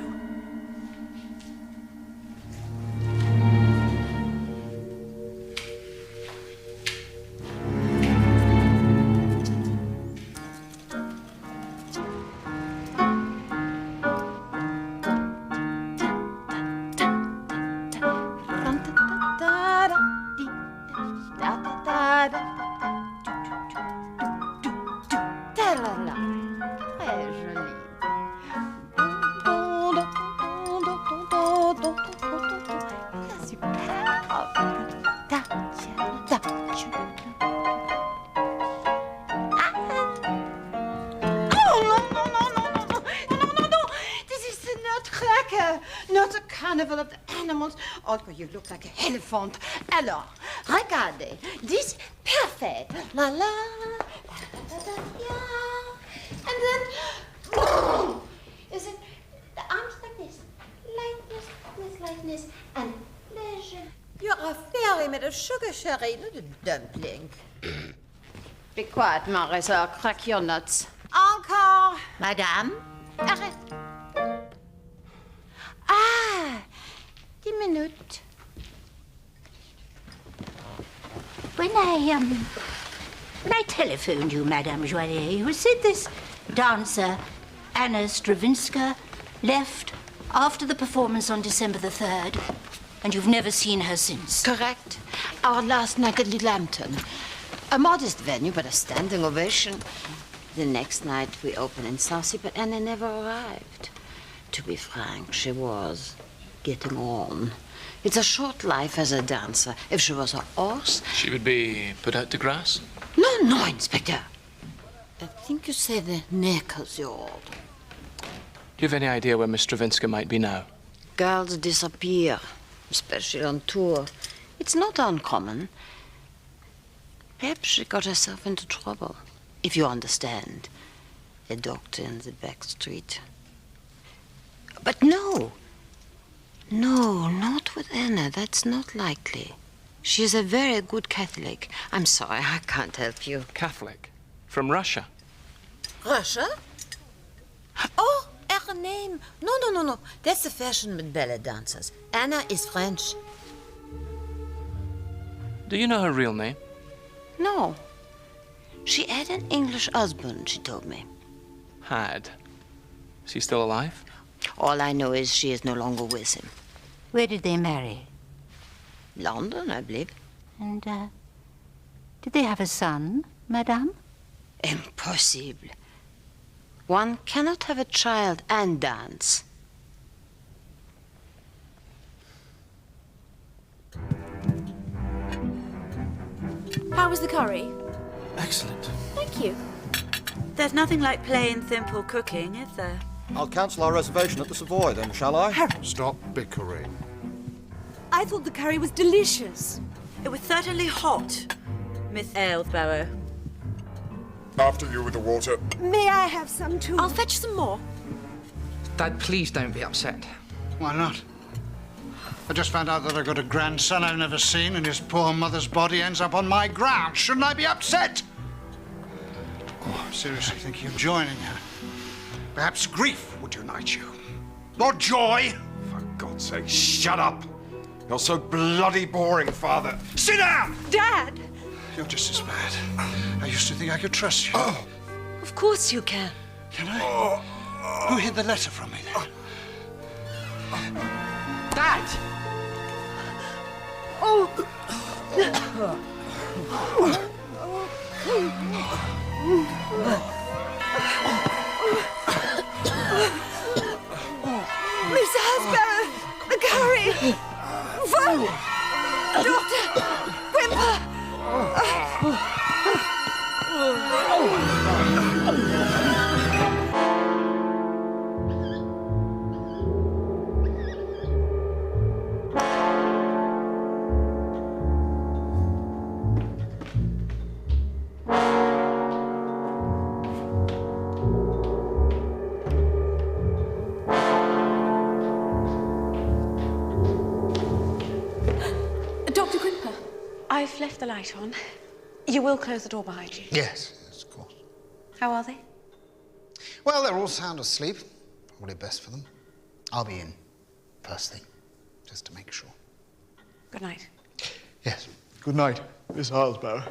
Not a carnival of the animals. Oh, you look like an elephant. Alors, regardez. This perfect. La la. Da, da, da, yeah. And then, boom. Is it the arms like this? Lightness, lightness, and pleasure. You're a fairy made of sugar, Sherry, not a dumpling. Be quiet, Marissa. Crack your nuts. Encore. Madame? Arrête. Ah, 10 minutes. When I telephoned you, Madame Joinet, you said this dancer, Anna Stravinska, left after the performance on December the 3rd, and you've never seen her since. Correct. Our last night at Lambton. A modest venue, but a standing ovation. The next night we opened in Southsea, but Anna never arrived. To be frank, she was getting on. It's a short life as a dancer. If she was a horse... She would be put out to grass? No, Inspector. I think you say the knackers, you old. Do you have any idea where Miss Stravinska might be now? Girls disappear, especially on tour. It's not uncommon. Perhaps she got herself into trouble, if you understand. A doctor in the back street. But no. No, not with Anna. That's not likely. She is a very good Catholic. I'm sorry, I can't help you. Catholic? From Russia? Russia? Oh, her name. No. That's the fashion with ballet dancers. Anna is French. Do you know her real name? No. She had an English husband, she told me. Had. Is he still alive? All I know is she is no longer with him. Where did they marry? London, I believe. And, did they have a son, madame? Impossible. One cannot have a child and dance. How was the curry? Excellent. Thank you. There's nothing like plain, simple cooking, is there? I'll cancel our reservation at the Savoy then, shall I? Stop bickering. I thought the curry was delicious. It was certainly hot, Miss Aylesbury. After you with the water. May I have some too? I'll fetch some more. Dad, please don't be upset. Why not? I just found out that I've got a grandson I've never seen, and his poor mother's body ends up on my ground. Shouldn't I be upset? Oh, I seriously think you're joining her. Perhaps grief would unite you. Not joy. For God's sake, shut up! You're so bloody boring, Father. Sit down! Dad! You're just as bad. I used to think I could trust you. Oh. Of course you can. Can I? Who hid the letter from me then? Dad! Oh! Miss Hasbro! The curry! Phone! Doctor! Whimper! I've left the light on. You will close the door behind you? Yes, of course. How are they? Well, they're all sound asleep. Probably best for them. I'll be in first thing, just to make sure. Good night. Yes. Good night, Miss Aylesbury.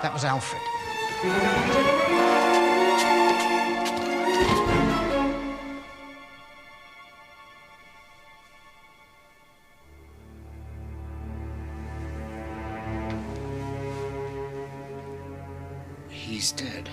That was Alfred. He's dead.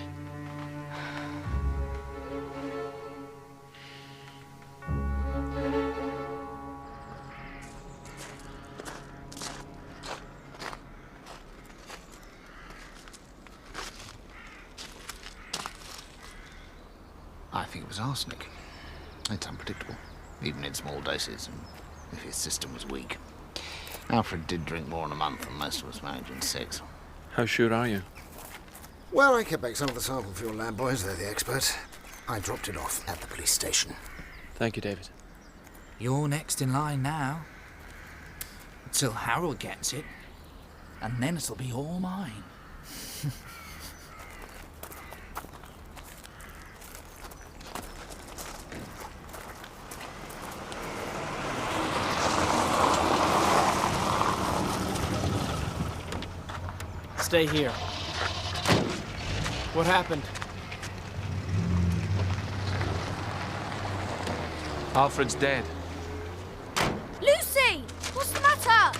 I think it was arsenic. It's unpredictable, even in small doses, and if his system was weak. Alfred did drink more in a month than most of us manage in 6. How sure are you? Well, I kept back some of the sample for your lab boys. They're the experts. I dropped it off at the police station. Thank you, David. You're next in line now. Until Harold gets it. And then it'll be all mine. Stay here. What happened? Alfred's dead. Lucy! What's the matter?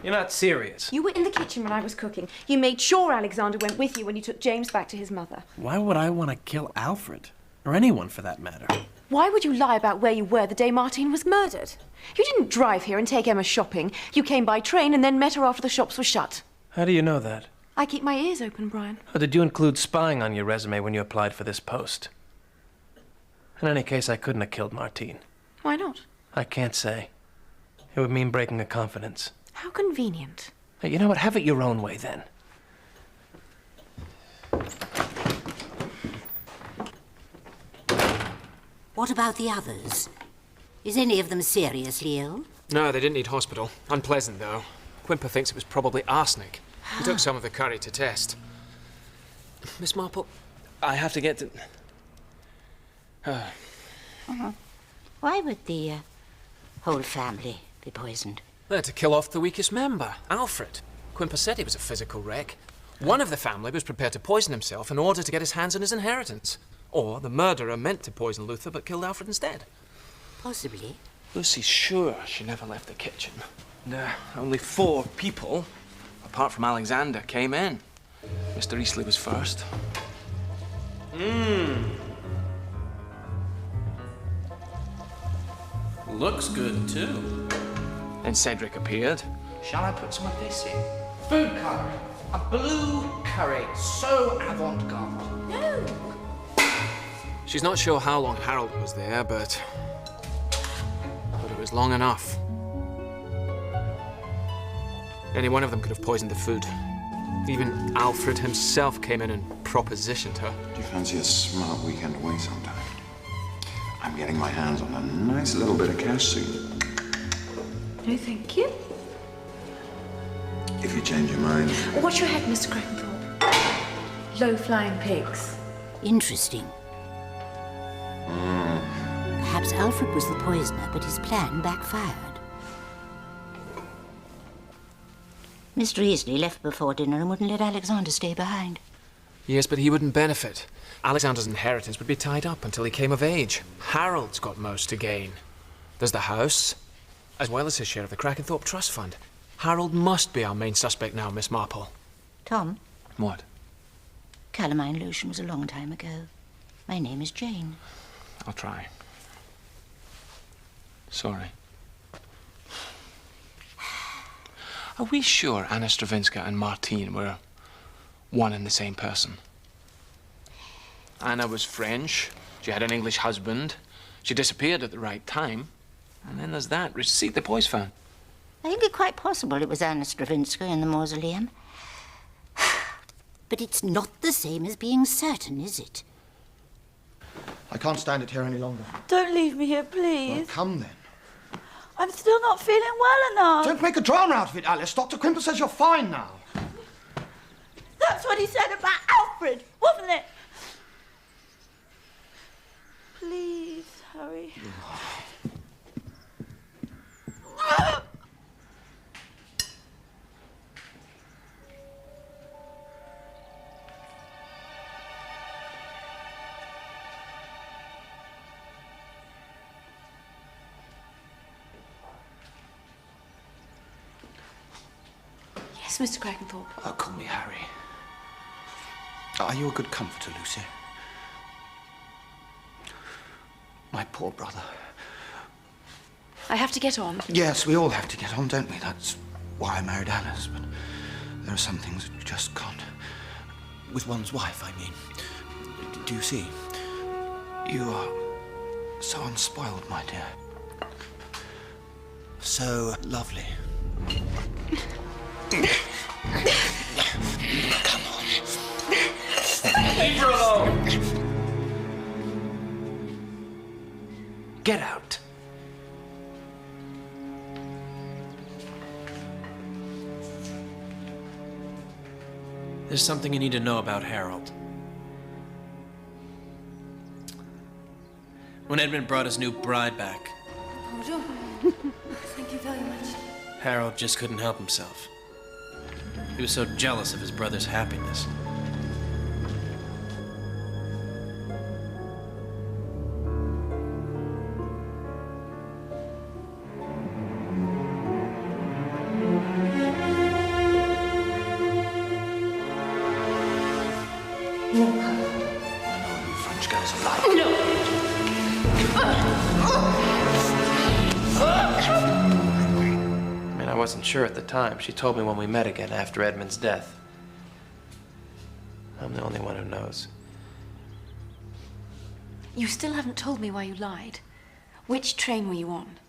You're not serious. You were in the kitchen when I was cooking. You made sure Alexander went with you when you took James back to his mother. Why would I want to kill Alfred? Or anyone, for that matter? Why would you lie about where you were the day Martine was murdered? You didn't drive here and take Emma shopping. You came by train and then met her after the shops were shut. How do you know that? I keep my ears open, Brian. Or did you include spying on your resume when you applied for this post? In any case, I couldn't have killed Martine. Why not? I can't say. It would mean breaking a confidence. How convenient. Hey, you know what? Have it your own way, then. What about the others? Is any of them seriously ill? No, they didn't need hospital. Unpleasant, though. Quimper thinks it was probably arsenic. He took some of the curry to test. Miss Marple, I have to get to... Why would the whole family be poisoned? They're to kill off the weakest member, Alfred. Quimper said he was a physical wreck. One of the family was prepared to poison himself in order to get his hands on his inheritance. Or the murderer meant to poison Luther but killed Alfred instead. Possibly. Lucy's sure she never left the kitchen. And, only 4 people, apart from Alexander, came in. Mr. Eastleigh was first. Looks good, too. Then Cedric appeared. Shall I put some of this in? Food colour. A blue curry. So avant-garde. No! She's not sure how long Harold was there, but it was long enough. Any one of them could have poisoned the food. Even Alfred himself came in and propositioned her. Do you fancy a smart weekend away sometime? I'm getting my hands on a nice little bit of cash soon. No, thank you. If you change your mind. Watch your head, Mr. Crackenthorpe. Low-flying pigs. Interesting. Perhaps Alfred was the poisoner, but his plan backfired. Mr. Eastleigh left before dinner and wouldn't let Alexander stay behind. Yes, but he wouldn't benefit. Alexander's inheritance would be tied up until he came of age. Harold's got most to gain. There's the house, as well as his share of the Crackenthorpe Trust Fund. Harold must be our main suspect now, Miss Marple. Tom? What? Calamine lotion was a long time ago. My name is Jane. I'll try. Sorry. Are we sure Anna Stravinska and Martine were one and the same person? Anna was French. She had an English husband. She disappeared at the right time. And then there's that receipt the boys found. I think it quite possible it was Anna Stravinska in the mausoleum. But it's not the same as being certain, is it? I can't stand it here any longer. Don't leave me here, please. Well, come then. I'm still not feeling well enough. Don't make a drama out of it, Alice. Dr. Quimper says you're fine now. That's what he said about Alfred, wasn't it? Please, hurry. Yes, Mr. Crackenthorpe. Oh, call me Harry. Are you a good comforter, Lucy? My poor brother. I have to get on. Yes, we all have to get on, don't we? That's why I married Alice, but there are some things that you just can't. With one's wife, I mean. Do you see? You are so unspoiled, my dear. So lovely. Come on. Leave her alone! Get out. There's something you need to know about Harold. When Edmund brought his new bride back, Bonjour. Thank you very much. Harold just couldn't help himself. He was so jealous of his brother's happiness. French girls are like. I mean, I wasn't sure at the time. She told me when we met again after Edmund's death. I'm the only one who knows. You still haven't told me why you lied. Which train were you on?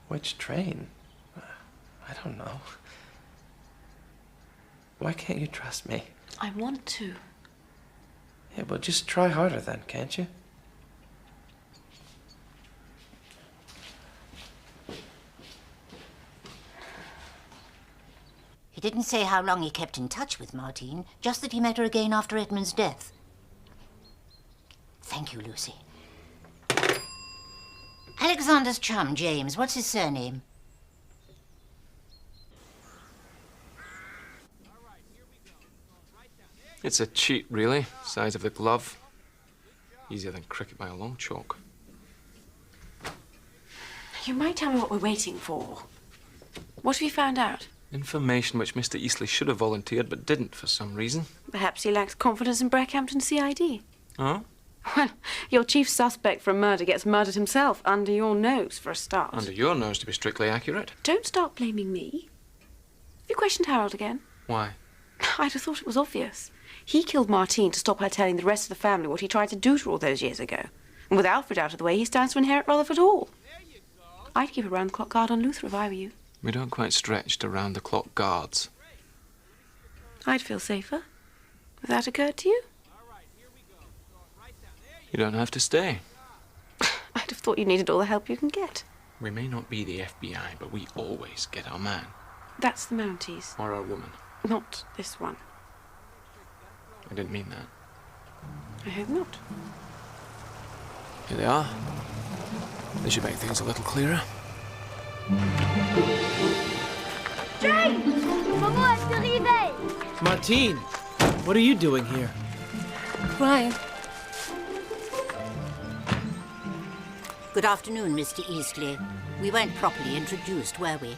Which train? I don't know. Why can't you trust me? I want to. Yeah, well, just try harder then, can't you? He didn't say how long he kept in touch with Martine, just that he met her again after Edmund's death. Thank you, Lucy. Alexander's chum, James, what's his surname? It's a cheat, really. Size of the glove. Easier than cricket by a long chalk. You might tell me what we're waiting for. What have you found out? Information which Mr. Eastleigh should have volunteered, but didn't for some reason. Perhaps he lacks confidence in Brackhampton CID. Oh? Well, your chief suspect for a murder gets murdered himself, under your nose, for a start. Under your nose, to be strictly accurate. Don't start blaming me. Have you questioned Harold again? Why? I'd have thought it was obvious. He killed Martine to stop her telling the rest of the family what he tried to do to her all those years ago. And with Alfred out of the way, he stands to inherit Rutherford Hall. I'd keep a round-the-clock guard on Luther if I were you. We don't quite stretch to round-the-clock guards. I'd feel safer. Has that occurred to you? You don't have to stay. I'd have thought you needed all the help you can get. We may not be the FBI, but we always get our man. That's the Mounties. Or our woman. Not this one. I didn't mean that. I hope not. Here they are. They should make things a little clearer. Jane! Maman est arrivée! Martine, what are you doing here? Brian. Good afternoon, Mr. Eastleigh. We weren't properly introduced, were we?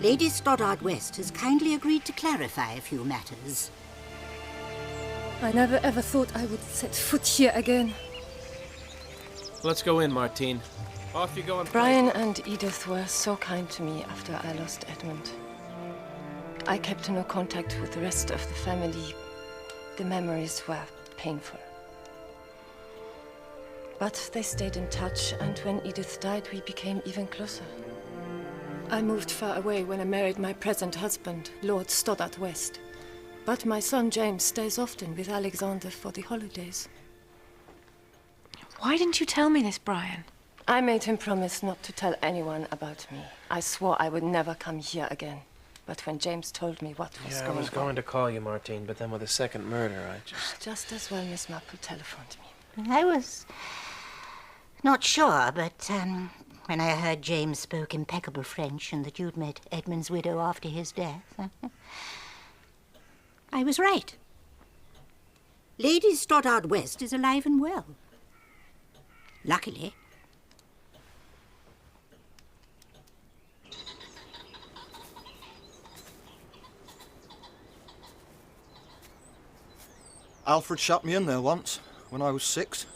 Lady Stoddard West has kindly agreed to clarify a few matters. I never ever thought I would set foot here again. Let's go in, Martine. Off you go and play. Brian and Edith were so kind to me after I lost Edmund. I kept no contact with the rest of the family. The memories were painful. But they stayed in touch, and when Edith died, we became even closer. I moved far away when I married my present husband, Lord Stoddard West. But my son James stays often with Alexander for the holidays. Why didn't you tell me this, Brian? I made him promise not to tell anyone about me. I swore I would never come here again. But when James told me what was going on... I was going to call you, Martine, but then with the second murder, I just... Just as well Miss Marple telephoned me. I was not sure, but when I heard James spoke impeccable French and that you'd met Edmund's widow after his death, I was right. Lady Stoddard West is alive and well. Luckily. Alfred shut me in there once, when I was 6.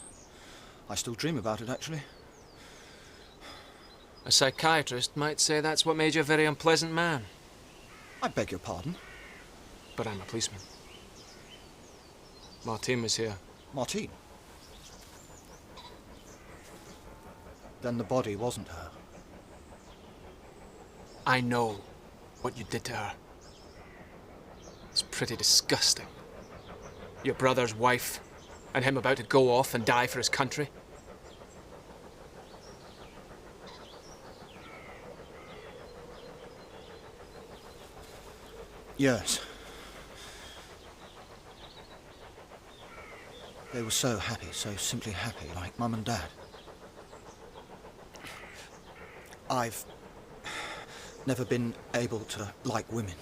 I still dream about it, actually. A psychiatrist might say that's what made you a very unpleasant man. I beg your pardon? But I'm a policeman. Martine was here. Martine? Then the body wasn't her. I know what you did to her. It's pretty disgusting. Your brother's wife, and him about to go off and die for his country. Yes. They were so happy, so simply happy, like Mum and Dad. I've never been able to like women.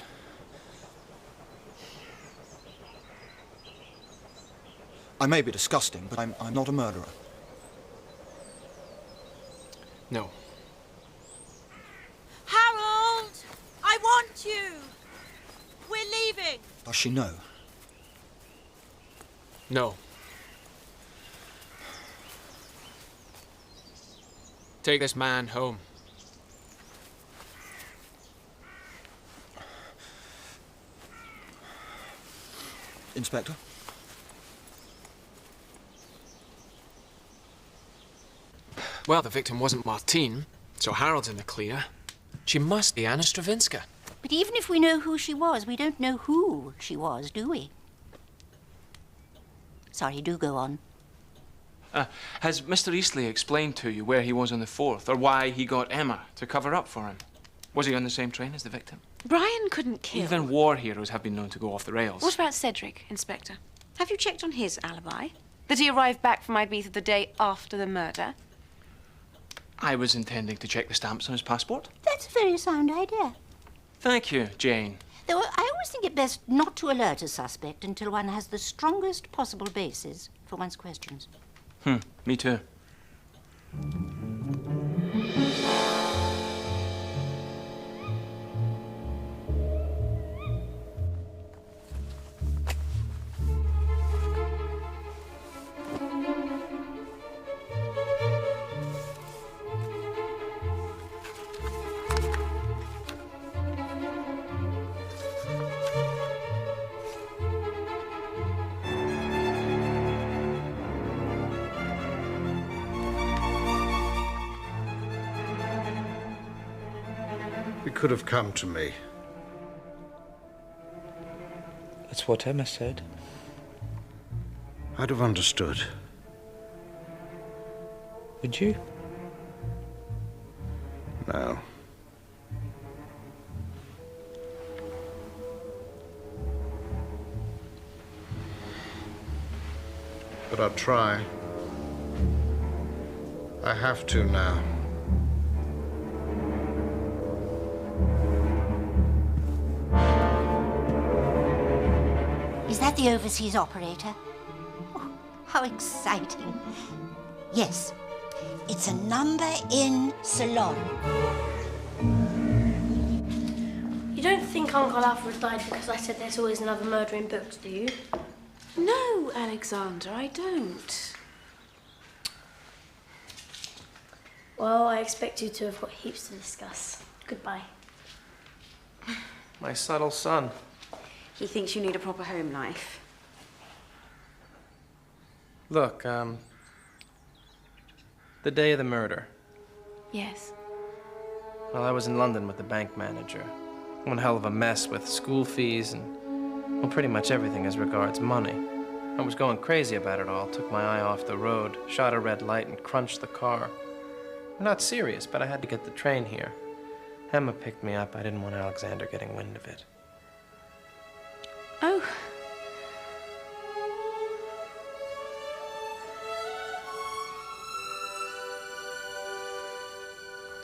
I may be disgusting, but I'm not a murderer. No. Harold! I want you! We're leaving! Does she know? No. Take this man home. Inspector? Well, the victim wasn't Martine, so Harold's in the clear. She must be Anna Stravinska. But even if we know who she was, we don't know who she was, do we? Sorry, do go on. Has Mr. Eastley explained to you where he was on the 4th, or why he got Emma to cover up for him? Was he on the same train as the victim? Brian couldn't kill. Even war heroes have been known to go off the rails. What about Cedric, Inspector? Have you checked on his alibi? That he arrived back from Ibiza the day after the murder? I was intending to check the stamps on his passport. That's a very sound idea. Thank you, Jane. Though I always think it best not to alert a suspect until one has the strongest possible basis for one's questions. Me too. You could have come to me. That's what Emma said. I'd have understood. Would you? No. But I'll try. I have to now. Is that the overseas operator? Oh, how exciting. Yes, it's a number in Ceylon. You don't think Uncle Alfred died because I said there's always another murder in books, do you? No, Alexander, I don't. Well, I expect you to have got heaps to discuss. Goodbye. My subtle son. He thinks you need a proper home life. Look, the day of the murder. Yes. Well, I was in London with the bank manager. One hell of a mess with school fees and, well, pretty much everything as regards money. I was going crazy about it all, took my eye off the road, shot a red light and crunched the car. Not serious, but I had to get the train here. Emma picked me up. I didn't want Alexander getting wind of it. Oh.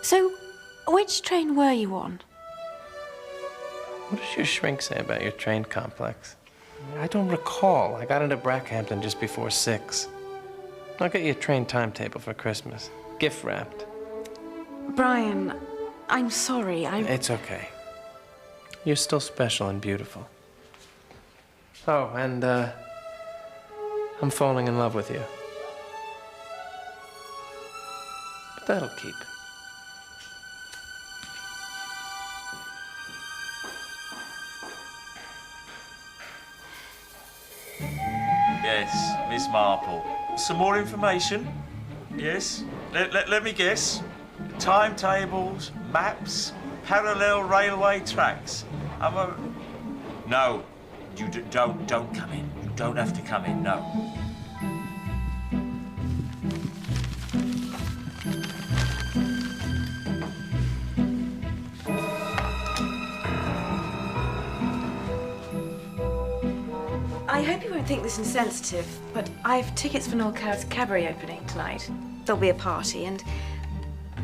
So, which train were you on? What does your shrink say about your train complex? I don't recall. I got into Brackhampton just before 6. I'll get you a train timetable for Christmas. Gift wrapped. Brian, I'm sorry. It's okay. You're still special and beautiful. Oh, and, I'm falling in love with you. But that'll keep. Yes, Miss Marple. Some more information? Yes? Let me guess. Timetables, maps, parallel railway tracks. No, you don't come in. You don't have to come in, no. I hope you won't think this insensitive, but I've tickets for Noel Coward's cabaret opening tonight. There'll be a party and,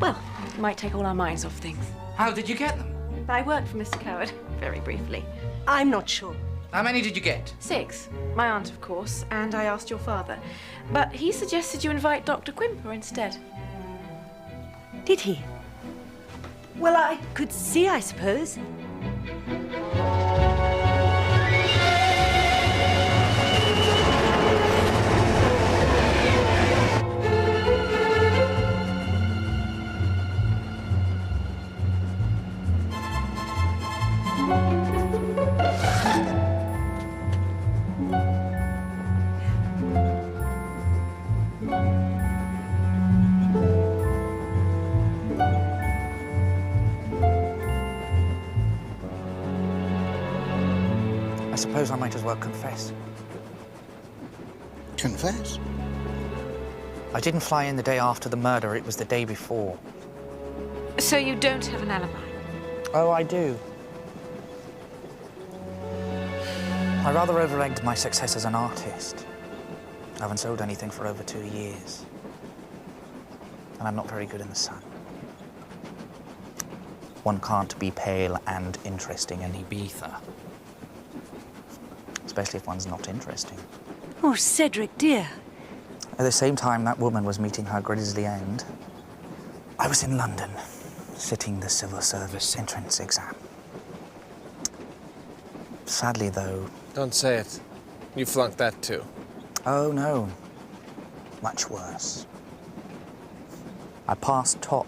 well, it might take all our minds off things. How did you get them? I worked for Mr. Coward, very briefly. I'm not sure. How many did you get? 6. My aunt, of course, and I asked your father. But he suggested you invite Dr. Quimper instead. Did he? Well, I could see, I suppose. suppose I might as well confess. Confess? I didn't fly in the day after the murder, it was the day before. So you don't have an alibi? Oh, I do. I rather over-egged my success as an artist. I haven't sold anything for over 2 years. And I'm not very good in the sun. One can't be pale and interesting in Ibiza. Especially if one's not interesting. Oh, Cedric, dear. At the same time that woman was meeting her grisly end, I was in London, sitting the civil service entrance exam. Sadly, though... Don't say it. You flunked that too. Oh, no. Much worse. I passed top.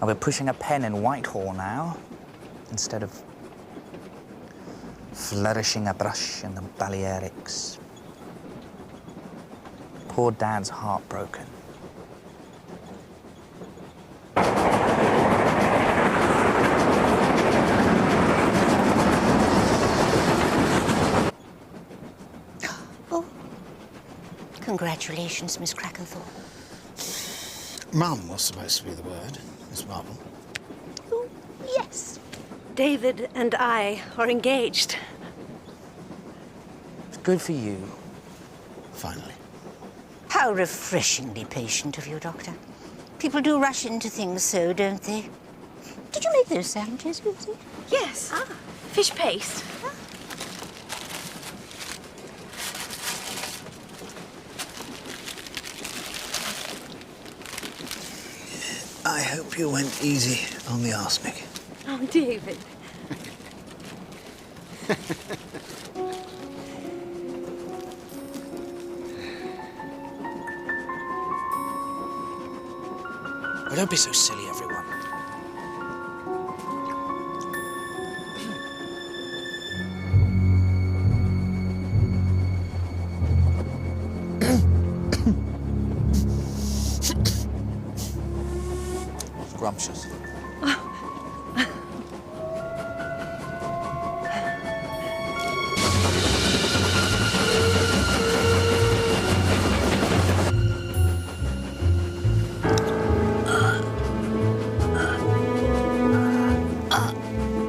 I'll be pushing a pen in Whitehall now, instead of flourishing a brush in the Balearics. Poor Dad's heartbroken. Oh, congratulations, Miss Crackenthorpe. Mum was supposed to be the word, Miss Marple. Oh, yes. David and I are engaged. It's good for you. Finally. How refreshingly patient of you, Doctor. People do rush into things so, don't they? Did you make those sandwiches, Lucy? Yes. Fish paste. I hope you went easy on the arsenic. Oh, David. Oh, don't be so silly, everyone. Scrumptious.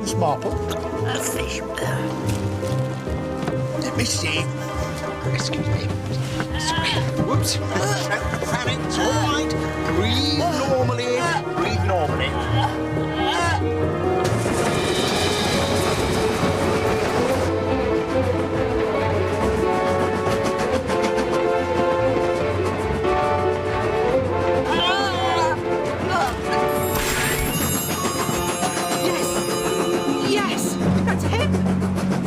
Miss Marple? A fish bone. Let me see. Excuse me. Sorry. Whoops. Panic. It's all right. Breathe normally. Breathe normally. Yes! That's him!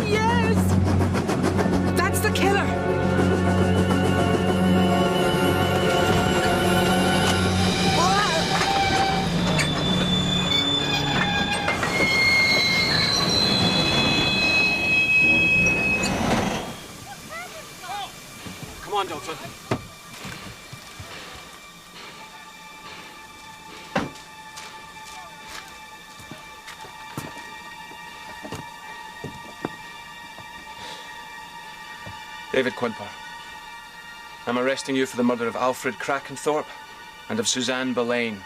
Yes! That's the killer! Come on, Doctor. David Quimper, I'm arresting you for the murder of Alfred Crackenthorpe and of Suzanne Boleyn,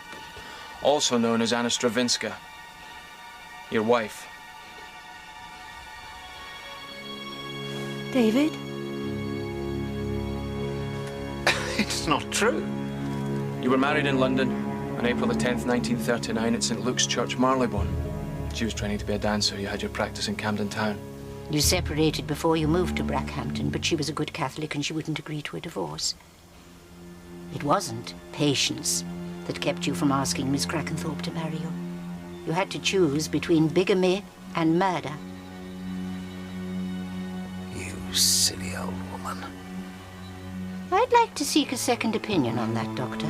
also known as Anna Stravinska, your wife. David? It's not true. You were married in London on April the 10th, 1939 at St. Luke's Church, Marylebone. She was training to be a dancer. You had your practice in Camden Town. You separated before you moved to Brackhampton, but she was a good Catholic and she wouldn't agree to a divorce. It wasn't patience that kept you from asking Miss Crackenthorpe to marry you. You had to choose between bigamy and murder. You silly old woman. I'd like to seek a second opinion on that, Doctor.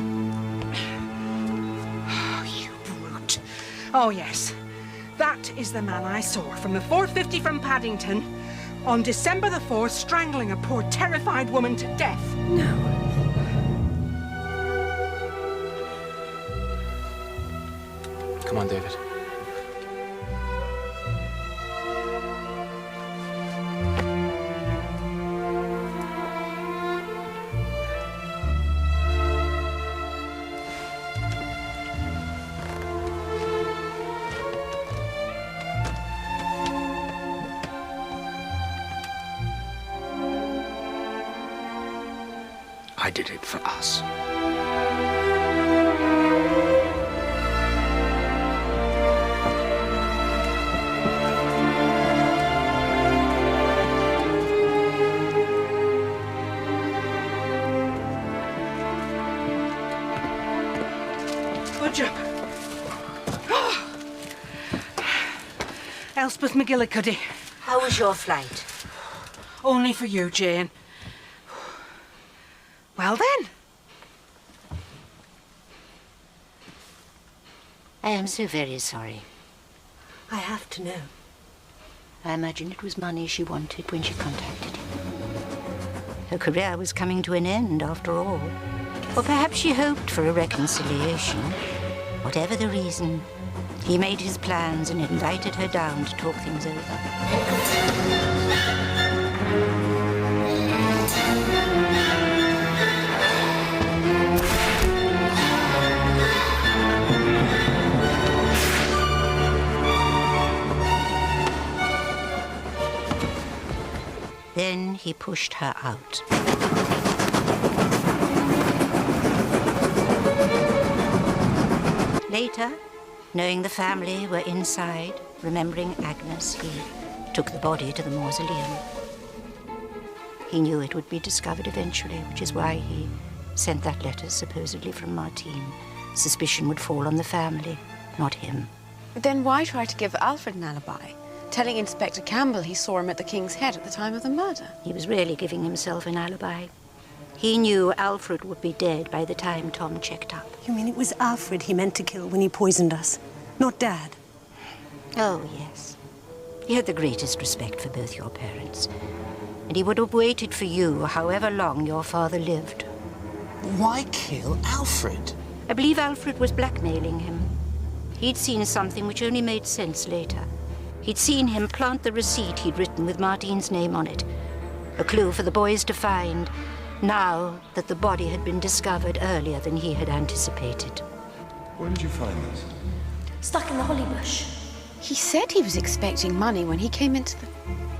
Oh, you brute. Oh, yes. That is the man I saw from the 450 from Paddington on December the 4th, strangling a poor, terrified woman to death. No. Come on, David. I did it for us. Good job. Elspeth МacGkillicuddy. How was your flight? Only for you, Jane. Well then. I am so very sorry. I have to know. I imagine it was money she wanted when she contacted him. Her career was coming to an end, after all. Or perhaps she hoped for a reconciliation. Whatever the reason, he made his plans and invited her down to talk things over. Then he pushed her out. Later, knowing the family were inside, remembering Agnes, he took the body to the mausoleum. He knew it would be discovered eventually, which is why he sent that letter supposedly from Martine. Suspicion would fall on the family, not him. Then why try to give Alfred an alibi? Telling Inspector Campbell he saw him at the King's Head at the time of the murder. He was really giving himself an alibi. He knew Alfred would be dead by the time Tom checked up. You mean it was Alfred he meant to kill when he poisoned us, not Dad? Oh, yes. He had the greatest respect for both your parents. And he would have waited for you however long your father lived. Why kill Alfred? I believe Alfred was blackmailing him. He'd seen something which only made sense later. He'd seen him plant the receipt he'd written with Martine's name on it. A clue for the boys to find, now that the body had been discovered earlier than he had anticipated. Where did you find this? Stuck in the holly bush. He said he was expecting money when he came into the...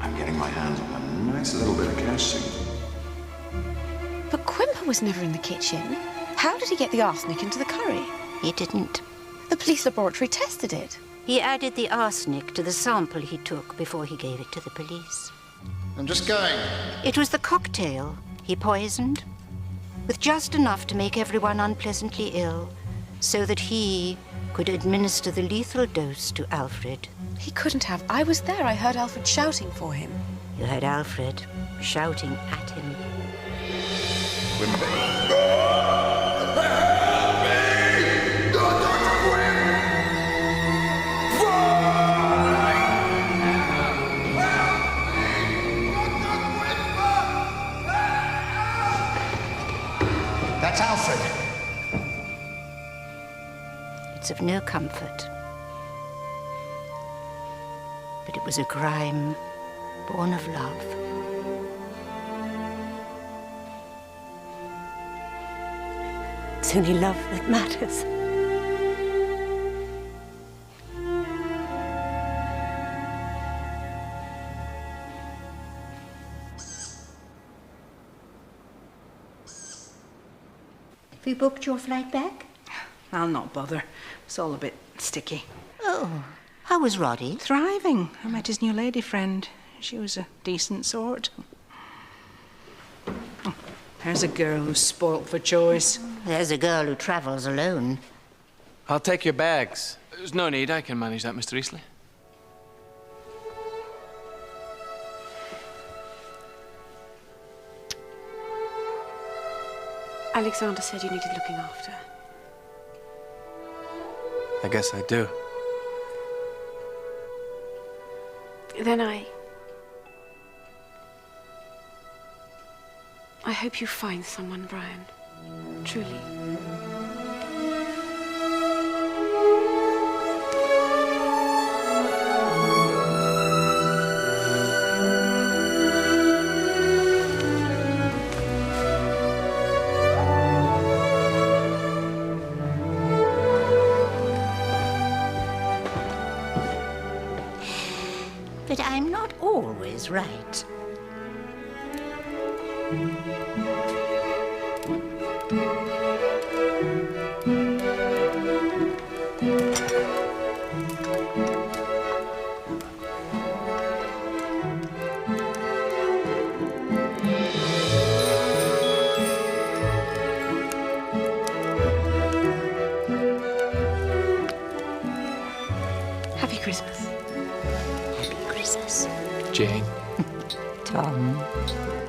I'm getting my hands on a nice little bit of cash soon. But Quimper was never in the kitchen. How did he get the arsenic into the curry? He didn't. The police laboratory tested it. He added the arsenic to the sample he took before he gave it to the police. I'm just going. It was the cocktail he poisoned, with just enough to make everyone unpleasantly ill, so that he could administer the lethal dose to Alfred. He couldn't have. I was there. I heard Alfred shouting for him. You heard Alfred shouting at him. That's Alfred. It's of no comfort. But it was a crime born of love. It's only love that matters. Have you booked your flight back? I'll not bother. It's all a bit sticky. Oh, how was Roddy? Thriving. I met his new lady friend. She was a decent sort. Oh, there's a girl who's spoilt for choice. There's a girl who travels alone. I'll take your bags. There's no need. I can manage that, Mr. Eastleigh. Alexander said you needed looking after. I guess I do. Then I hope you find someone, Brian. Truly. But I'm not always right. Jane. Tom.